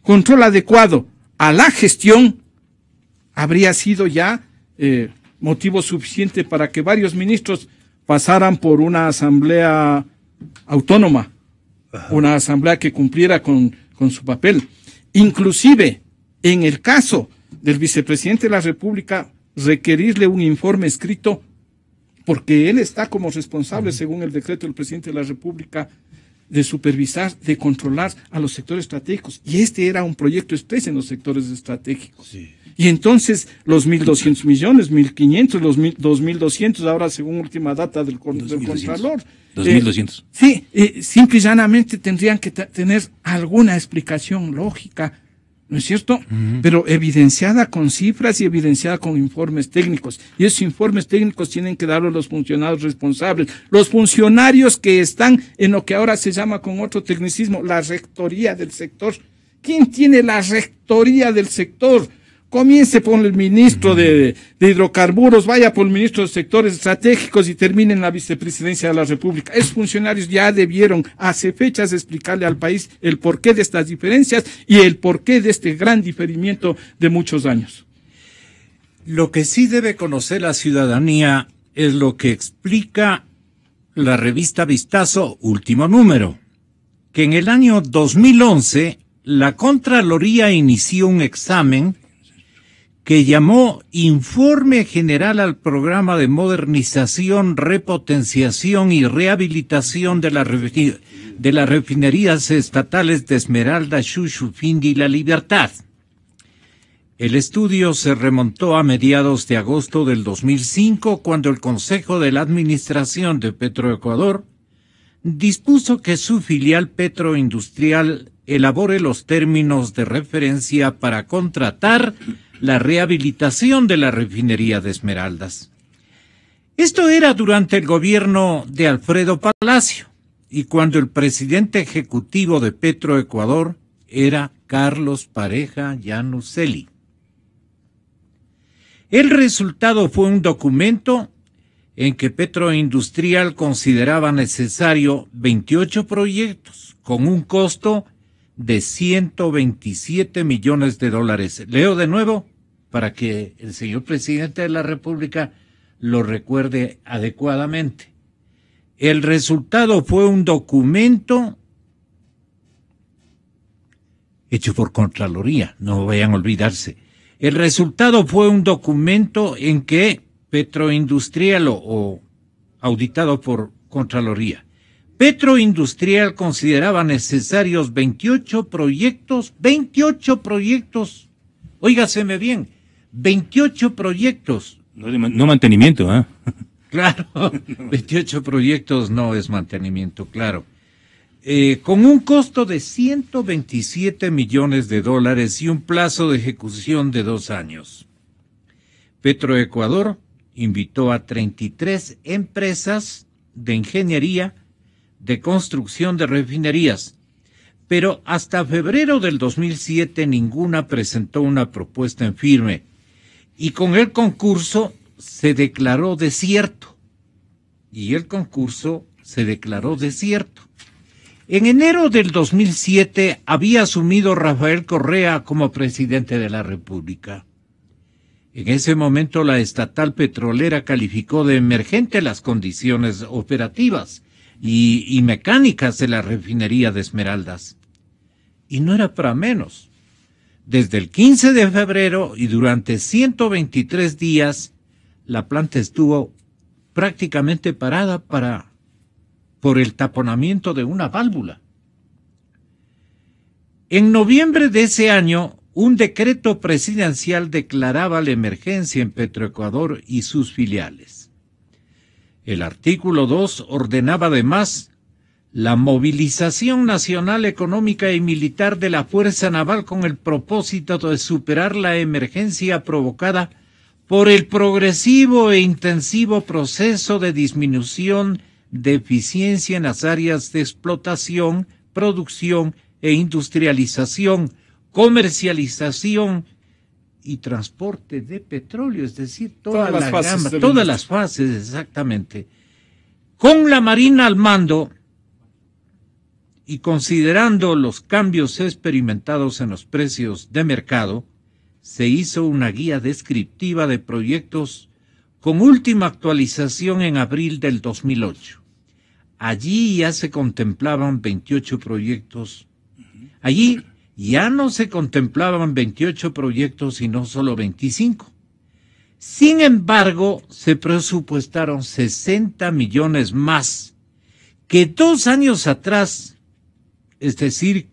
control adecuado a la gestión habría sido ya motivo suficiente para que varios ministros pasaran por una asamblea autónoma, una asamblea que cumpliera con su papel. Inclusive, en el caso del vicepresidente de la República, requerirle un informe escrito, porque él está como responsable, según el decreto del presidente de la República, de supervisar, de controlar a los sectores estratégicos. Y este era un proyecto expreso en los sectores estratégicos. Sí. Y entonces los 1.200 millones, 1.500, los 2.200, ahora según última data del Contralor. 2.200. Sí, simple y llanamente tendrían que tener alguna explicación lógica, ¿no es cierto? Pero evidenciada con cifras y evidenciada con informes técnicos. Y esos informes técnicos tienen que darlos los funcionarios responsables, los funcionarios que están en lo que ahora se llama con otro tecnicismo la rectoría del sector. ¿Quién tiene la rectoría del sector? Comience por el ministro de hidrocarburos, vaya por el ministro de sectores estratégicos y termine en la vicepresidencia de la República. Esos funcionarios ya debieron hace fechas explicarle al país el porqué de estas diferencias y el porqué de este gran diferimiento de muchos años. Lo que sí debe conocer la ciudadanía es lo que explica la revista Vistazo, último número, que en el año 2011 la Contraloría inició un examen que llamó Informe General al Programa de Modernización, Repotenciación y Rehabilitación de las refinerías estatales de Esmeraldas, Shushufindi y La Libertad. El estudio se remontó a mediados de agosto del 2005, cuando el Consejo de la Administración de Petroecuador dispuso que su filial Petroindustrial elabore los términos de referencia para contratar la rehabilitación de la refinería de Esmeraldas. Esto era durante el gobierno de Alfredo Palacio y cuando el presidente ejecutivo de Petroecuador era Carlos Pareja Llanuselli. El resultado fue un documento en que Petroindustrial consideraba necesario 28 proyectos con un costo de $127 millones. Leo de nuevo para que el señor presidente de la República lo recuerde adecuadamente. El resultado fue un documento hecho por Contraloría, no vayan a olvidarse. El resultado fue un documento en que Petroindustrial o auditado por Contraloría. Petroindustrial consideraba necesarios 28 proyectos, óigaseme bien, 28 proyectos. No mantenimiento, ¿ah? Claro, 28 proyectos no es mantenimiento, claro. Con un costo de $127 millones y un plazo de ejecución de 2 años. Petroecuador invitó a 33 empresas de ingeniería de construcción de refinerías, pero hasta febrero del 2007 ninguna presentó una propuesta en firme y con el concurso se declaró desierto. En enero del 2007 había asumido Rafael Correa como presidente de la República. En ese momento la estatal petrolera calificó de emergente las condiciones operativas y mecánicas de la refinería de Esmeraldas. Y no era para menos. Desde el 15 de febrero y durante 123 días, la planta estuvo prácticamente parada por el taponamiento de una válvula. En noviembre de ese año, un decreto presidencial declaraba la emergencia en Petroecuador y sus filiales. El artículo 2 ordenaba además la movilización nacional económica y militar de la Fuerza Naval con el propósito de superar la emergencia provocada por el progresivo e intensivo proceso de disminución de eficiencia en las áreas de explotación, producción e industrialización, comercialización y transporte de petróleo, es decir, todas las fases, exactamente. Con la Marina al mando y considerando los cambios experimentados en los precios de mercado, se hizo una guía descriptiva de proyectos con última actualización en abril del 2008. Allí ya se contemplaban 28 proyectos. Allí ya no se contemplaban 28 proyectos, sino solo 25. Sin embargo, se presupuestaron 60 millones más que 2 años atrás, es decir,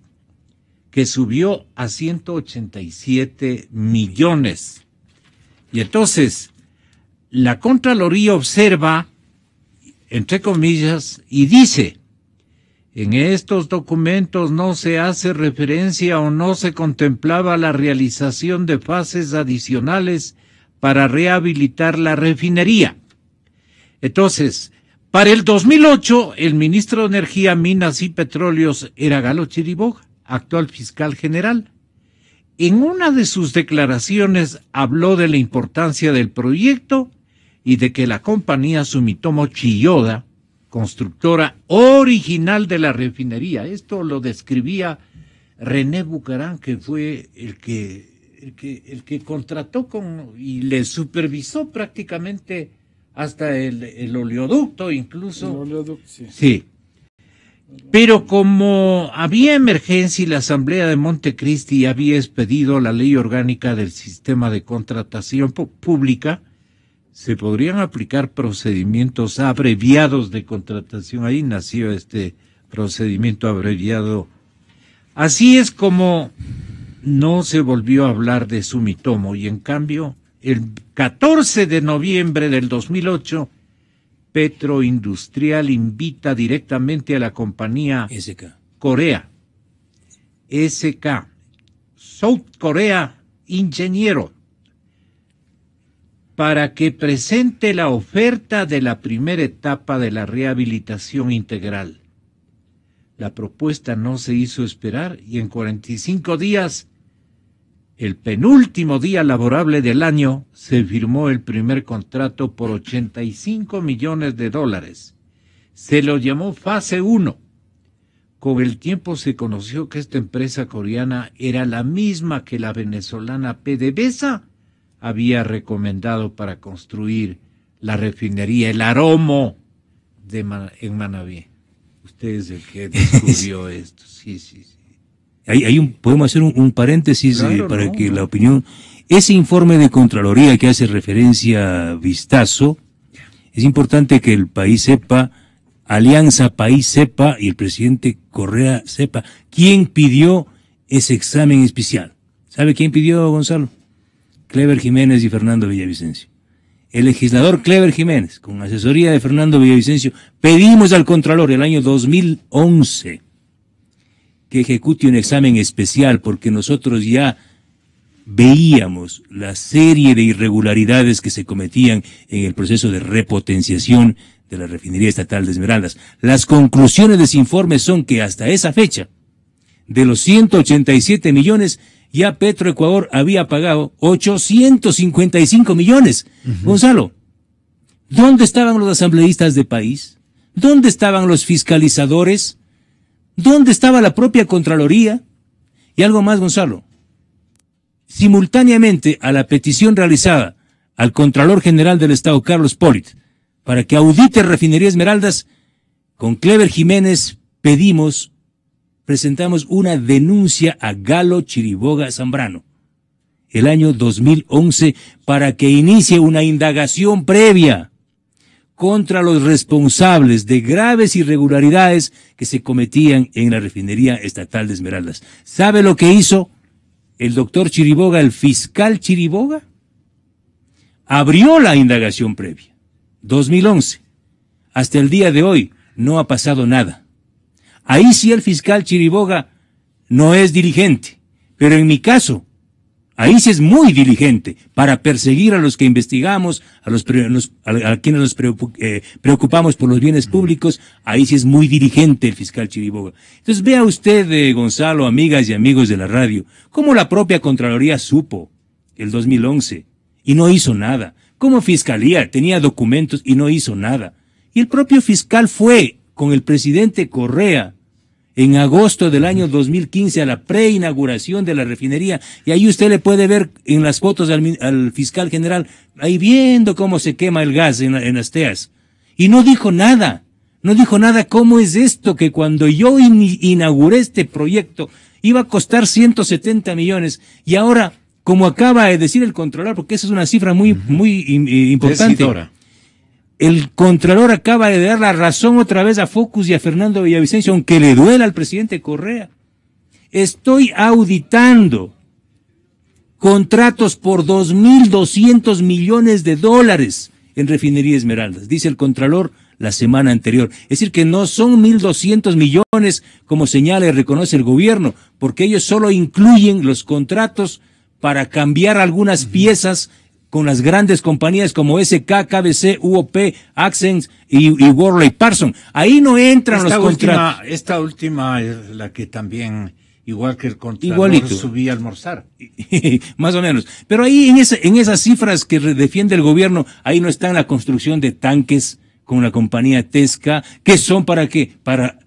que subió a 187 millones. Y entonces, la Contraloría observa, entre comillas, y dice: en estos documentos no se hace referencia o no se contemplaba la realización de fases adicionales para rehabilitar la refinería. Entonces, para el 2008, el ministro de Energía, Minas y Petróleos era Galo Chiriboga, actual fiscal general. En una de sus declaraciones habló de la importancia del proyecto y de que la compañía Sumitomo Chiyoda, constructora original de la refinería, esto lo describía René Bucarán, que fue el que contrató y le supervisó prácticamente hasta el oleoducto, incluso. El oleoducto, sí. Sí. Pero como había emergencia y la Asamblea de Montecristi había expedido la ley orgánica del sistema de contratación pública, se podrían aplicar procedimientos abreviados de contratación. Ahí nació este procedimiento abreviado. Así es como no se volvió a hablar de Sumitomo, y en cambio, el 14 de noviembre del 2008, Petroindustrial invita directamente a la compañía Korea, SK, South Korea Ingeniero, para que presente la oferta de la primera etapa de la rehabilitación integral. La propuesta no se hizo esperar y en 45 días, el penúltimo día laborable del año, se firmó el primer contrato por $85 millones. Se lo llamó Fase 1. Con el tiempo se conoció que esta empresa coreana era la misma que la venezolana PDVSA había recomendado para construir la refinería El Aromo en Manabí. Usted es el que descubrió esto. Sí. Podemos hacer un paréntesis, claro, para que la opinión. Ese informe de Contraloría que hace referencia a Vistazo, es importante que el país sepa, Alianza País sepa y el presidente Correa sepa quién pidió ese examen especial. ¿Sabe quién pidió, Gonzalo? Clever Jiménez y Fernando Villavicencio. El legislador Clever Jiménez, con asesoría de Fernando Villavicencio, pedimos al Contralor el año 2011 que ejecute un examen especial, porque nosotros ya veíamos la serie de irregularidades que se cometían en el proceso de repotenciación de la refinería estatal de Esmeraldas. Las conclusiones de ese informe son que hasta esa fecha, de los 187 millones, ya Petroecuador había pagado 855 millones. Gonzalo, ¿dónde estaban los asambleístas de país? ¿Dónde estaban los fiscalizadores? ¿Dónde estaba la propia Contraloría? Y algo más, Gonzalo. Simultáneamente a la petición realizada al Contralor General del Estado, Carlos Pollitt, para que audite Refinería Esmeraldas, con Clever Jiménez presentamos una denuncia a Galo Chiriboga Zambrano el año 2011 para que inicie una indagación previa contra los responsables de graves irregularidades que se cometían en la refinería estatal de Esmeraldas. ¿Sabe lo que hizo el doctor Chiriboga, el fiscal Chiriboga? Abrió la indagación previa, 2011. Hasta el día de hoy no ha pasado nada. Ahí sí el fiscal Chiriboga no es diligente, pero en mi caso, ahí sí es muy diligente para perseguir a los que investigamos, a quienes nos preocupamos por los bienes públicos. Ahí sí es muy diligente el fiscal Chiriboga. Entonces vea usted, Gonzalo, amigas y amigos de la radio, cómo la propia Contraloría supo el 2011 y no hizo nada. Cómo Fiscalía tenía documentos y no hizo nada. Y el propio fiscal fue con el presidente Correa en agosto del año 2015 a la preinauguración de la refinería, y ahí usted le puede ver en las fotos al fiscal general ahí viendo cómo se quema el gas en las teas, y no dijo nada. ¿Cómo es esto que cuando yo inauguré este proyecto iba a costar 170 millones y ahora, como acaba de decir el Contralor, porque esa es una cifra muy importante, decidora. El Contralor acaba de dar la razón otra vez a Focus y a Fernando Villavicencio, aunque le duela al presidente Correa. Estoy auditando contratos por 2.200 millones de dólares en Refinería Esmeraldas, dice el Contralor la semana anterior. Es decir, que no son 1.200 millones como señala y reconoce el gobierno, porque ellos solo incluyen los contratos para cambiar algunas piezas con las grandes compañías como SK, KBC, UOP, Accent y Worley Parsons. Ahí no entran los contratos. Esta última es la que también, igual que el Contralor, subía a almorzar. Más o menos. Pero ahí en esas cifras que defiende el gobierno, ahí no está la construcción de tanques con la compañía Tesca, que son ¿para qué? Para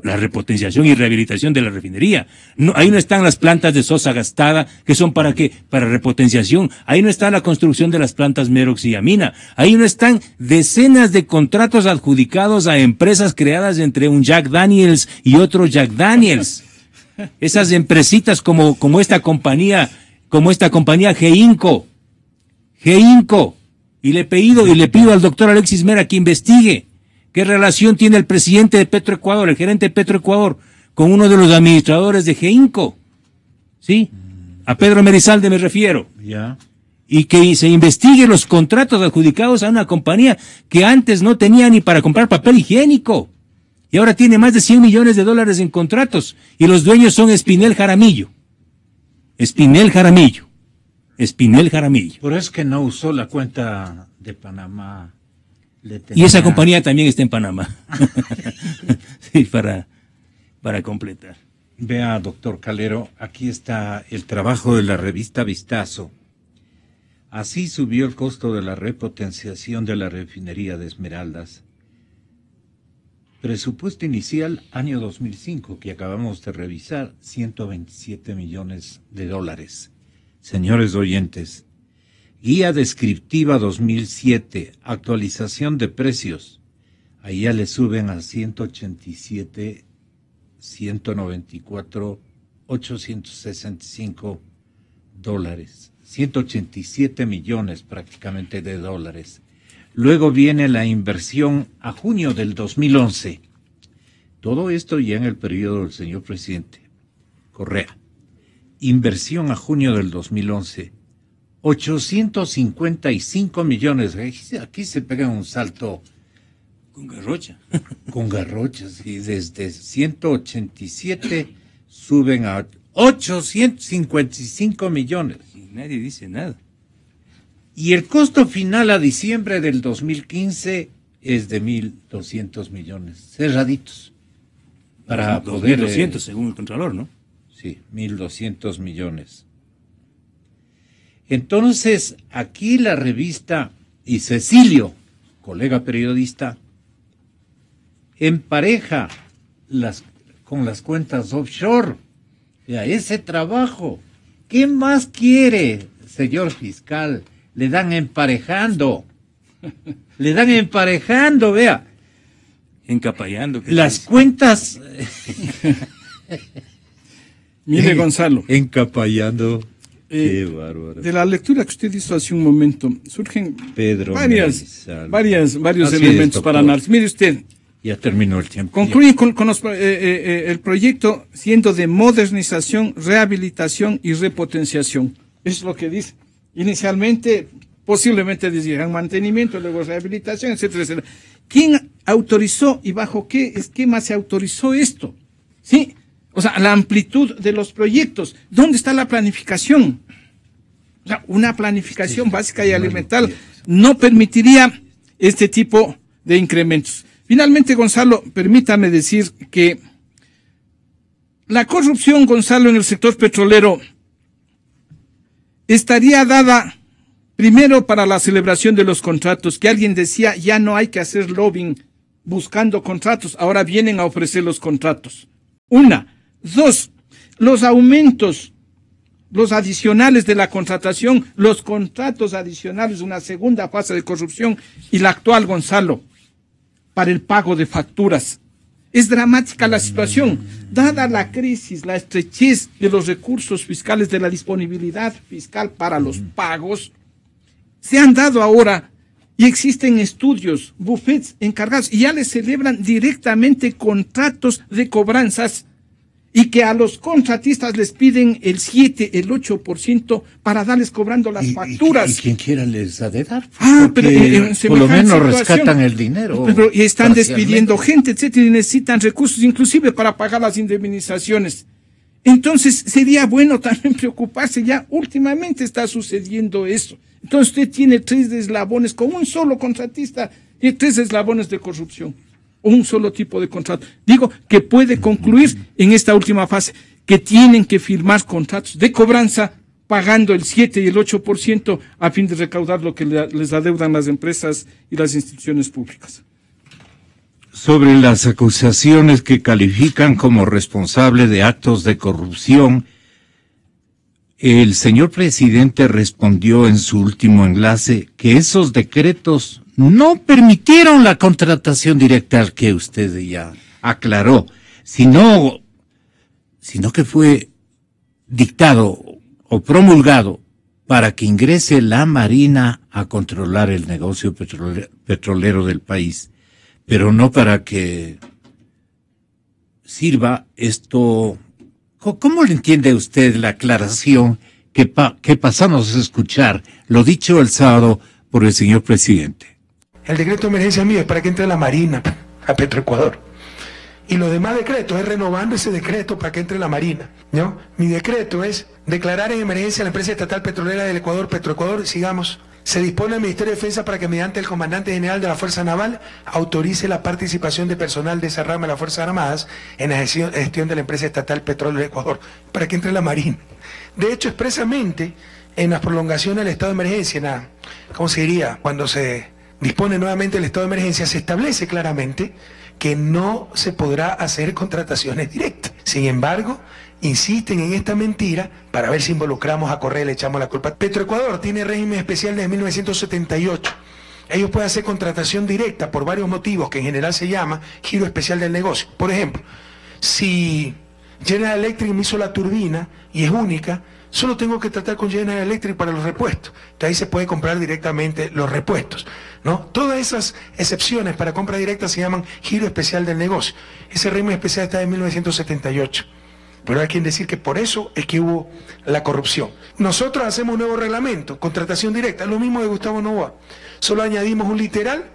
la repotenciación y rehabilitación de la refinería. No, ahí no están las plantas de sosa gastada, que son ¿para qué? Para repotenciación. Ahí no está la construcción de las plantas Merox y Amina. Ahí no están decenas de contratos adjudicados a empresas creadas entre un Jack Daniels y otro Jack Daniels. Esas empresitas como esta compañía Geinco. Y le pido al doctor Alexis Mera que investigue qué relación tiene el presidente de Petroecuador, el gerente de Petroecuador, con uno de los administradores de Geinco. ¿Sí? A Pedro Merizalde me refiero. Ya. Y que se investigue los contratos adjudicados a una compañía que antes no tenía ni para comprar papel higiénico. Y ahora tiene más de 100 millones de dólares en contratos. Y los dueños son Espinel Jaramillo. Por eso es que no usó la cuenta de Panamá. Y esa compañía también está en Panamá. Sí, para completar. Vea, doctor Calero, aquí está el trabajo de la revista Vistazo. Así subió el costo de la repotenciación de la refinería de Esmeraldas. Presupuesto inicial, año 2005, que acabamos de revisar, 127 millones de dólares. Señores oyentes, Guía Descriptiva 2007, actualización de precios. Ahí ya le suben a 187, 194, 865 dólares. 187 millones prácticamente de dólares. Luego viene la inversión a junio del 2011. Todo esto ya en el periodo del señor presidente Correa. Inversión a junio del 2011. 855 millones. Aquí se pega un salto con garrocha. Con garrochas. Y desde 187 suben a 855 millones. Y nadie dice nada. Y el costo final a diciembre del 2015 es de 1.200 millones. Cerraditos. Para poder... 1.200 según el Contralor, ¿no? Sí, 1.200 millones. Entonces, aquí la revista y Cecilio, colega periodista, empareja con las cuentas offshore. Ya, ese trabajo, ¿qué más quiere, señor fiscal? Le dan emparejando, vea. Encapallando. Las cuentas... Mire, Gonzalo. Encapallando. Qué bárbaro. De la lectura que usted hizo hace un momento, surgen varios Así elementos es, para análisis. Mire usted. Ya terminó el tiempo. Concluyen con el proyecto siendo de modernización, rehabilitación y repotenciación. Eso es lo que dice. Inicialmente, posiblemente decían mantenimiento, luego rehabilitación, etcétera, etcétera. ¿Quién autorizó y bajo qué esquema se autorizó esto? ¿Sí? O sea, la amplitud de los proyectos. ¿Dónde está la planificación? O sea, una planificación básica y elemental no permitiría este tipo de incrementos. Finalmente, Gonzalo, permítame decir que la corrupción, Gonzalo, en el sector petrolero estaría dada primero para la celebración de los contratos, que alguien decía ya no hay que hacer lobbying buscando contratos, ahora vienen a ofrecer los contratos. Una. Dos, los aumentos, los adicionales de la contratación, los contratos adicionales, una segunda fase de corrupción y la actual, Gonzalo, para el pago de facturas. Es dramática la situación, dada la crisis, la estrechez de los recursos fiscales, de la disponibilidad fiscal para los pagos, se han dado ahora y existen estudios, bufetes encargados y ya les celebran directamente contratos de cobranzas y que a los contratistas les piden el 7, el 8% para darles cobrando las facturas. Y quien quiera les ha de dar. Pero por lo menos rescatan el dinero. Pero y están despidiendo gente, etcétera, y necesitan recursos inclusive para pagar las indemnizaciones. Entonces sería bueno también preocuparse, ya últimamente está sucediendo eso. Entonces usted tiene 3 eslabones con un solo contratista y 3 eslabones de corrupción. Un solo tipo de contrato. Digo que puede concluir en esta última fase, que tienen que firmar contratos de cobranza pagando el 7 y el 8% a fin de recaudar lo que les adeudan las empresas y las instituciones públicas. Sobre las acusaciones que califican como responsable de actos de corrupción, el señor presidente respondió en su último enlace que esos decretos no permitieron la contratación directa que usted ya aclaró, sino que fue dictado o promulgado para que ingrese la Marina a controlar el negocio petrolero del país, pero no para que sirva esto. ¿Cómo le entiende usted la aclaración que pasamos a escuchar, lo dicho el sábado por el señor presidente? El decreto de emergencia mío es para que entre la Marina a Petroecuador. Y los demás decretos es renovando ese decreto para que entre la Marina, ¿no? Mi decreto es declarar en emergencia a la empresa estatal petrolera del Ecuador, Petroecuador, sigamos. Se dispone al Ministerio de Defensa para que mediante el comandante general de la Fuerza Naval autorice la participación de personal de esa rama de las Fuerzas Armadas en la gestión de la empresa estatal Petróleo del Ecuador, para que entre la Marina. De hecho, expresamente, en las prolongaciones del estado de emergencia, ¿cómo se diría? Cuando se dispone nuevamente el estado de emergencia, se establece claramente que no se podrá hacer contrataciones directas. Sin embargo, insisten en esta mentira para ver si involucramos a Correa y le echamos la culpa. Petroecuador tiene régimen especial desde 1978. Ellos pueden hacer contratación directa por varios motivos, que en general se llama giro especial del negocio. Por ejemplo, si General Electric me hizo la turbina y es única, solo tengo que tratar con General Electric para los repuestos. Entonces ahí se puede comprar directamente los repuestos, ¿no? Todas esas excepciones para compra directa se llaman giro especial del negocio. Ese régimen especial está en 1978. Pero hay quien decir que por eso es que hubo la corrupción. Nosotros hacemos un nuevo reglamento, contratación directa, lo mismo de Gustavo Noboa. Solo añadimos un literal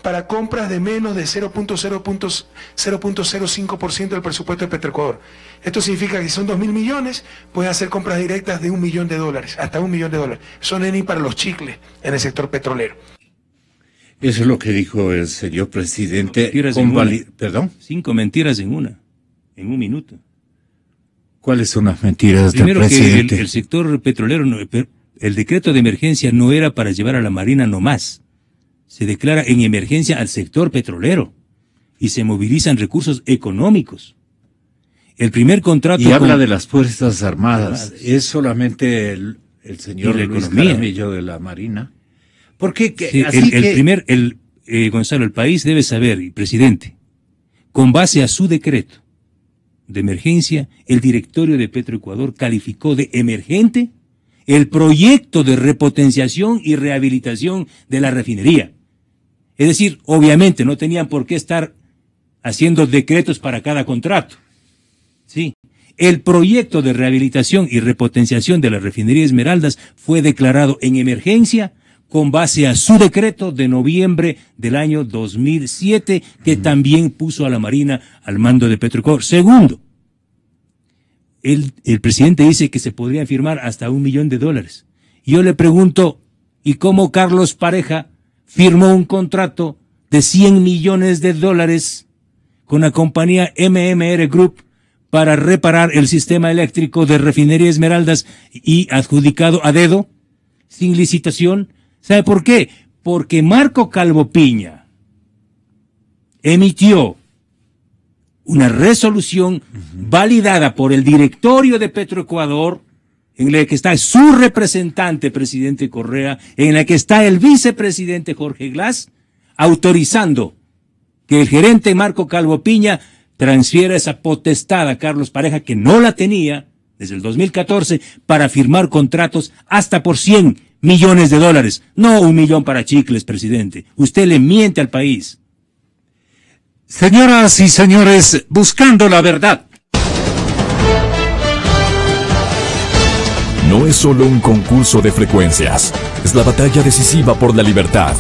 para compras de menos de 0.05% del presupuesto de Petroecuador. Esto significa que si son 2.000 millones, pueden hacer compras directas de $1 millón, hasta $1 millón. Eso no es ni para los chicles en el sector petrolero. Eso es lo que dijo el señor presidente. ¿Perdón? 5 mentiras en un minuto. ¿Cuáles son las mentiras del presidente? Primero que el sector petrolero, el decreto de emergencia no era para llevar a la Marina nomás. Se declara en emergencia al sector petrolero y se movilizan recursos económicos. El primer contrato... Y habla de las Fuerzas Armadas. Es solamente el señor Luis Jaramillo de la Marina. Porque Gonzalo, el país debe saber, y presidente, con base a su decreto de emergencia, el directorio de Petroecuador calificó de emergente el proyecto de repotenciación y rehabilitación de la refinería. Es decir, obviamente no tenían por qué estar haciendo decretos para cada contrato. Sí. El proyecto de rehabilitación y repotenciación de la refinería Esmeraldas fue declarado en emergencia con base a su decreto de noviembre del año 2007, que también puso a la Marina al mando de Petroecuador. Segundo, el presidente dice que se podrían firmar hasta $1 millón. Y yo le pregunto, ¿y cómo Carlos Pareja firmó un contrato de $100 millones con la compañía MMR Group para reparar el sistema eléctrico de refinería Esmeraldas y adjudicado a dedo, sin licitación? ¿Sabe por qué? Porque Marco Calvo Piña emitió una resolución validada por el directorio de Petroecuador, en la que está su representante, presidente Correa, en la que está el vicepresidente Jorge Glass, autorizando que el gerente Marco Calvo Piña transfiera esa potestad a Carlos Pareja, que no la tenía desde el 2014, para firmar contratos hasta por $100 millones. No $1 millón para chicles, presidente. Usted le miente al país. Señoras y señores, buscando la verdad. No es solo un concurso de frecuencias, es la batalla decisiva por la libertad.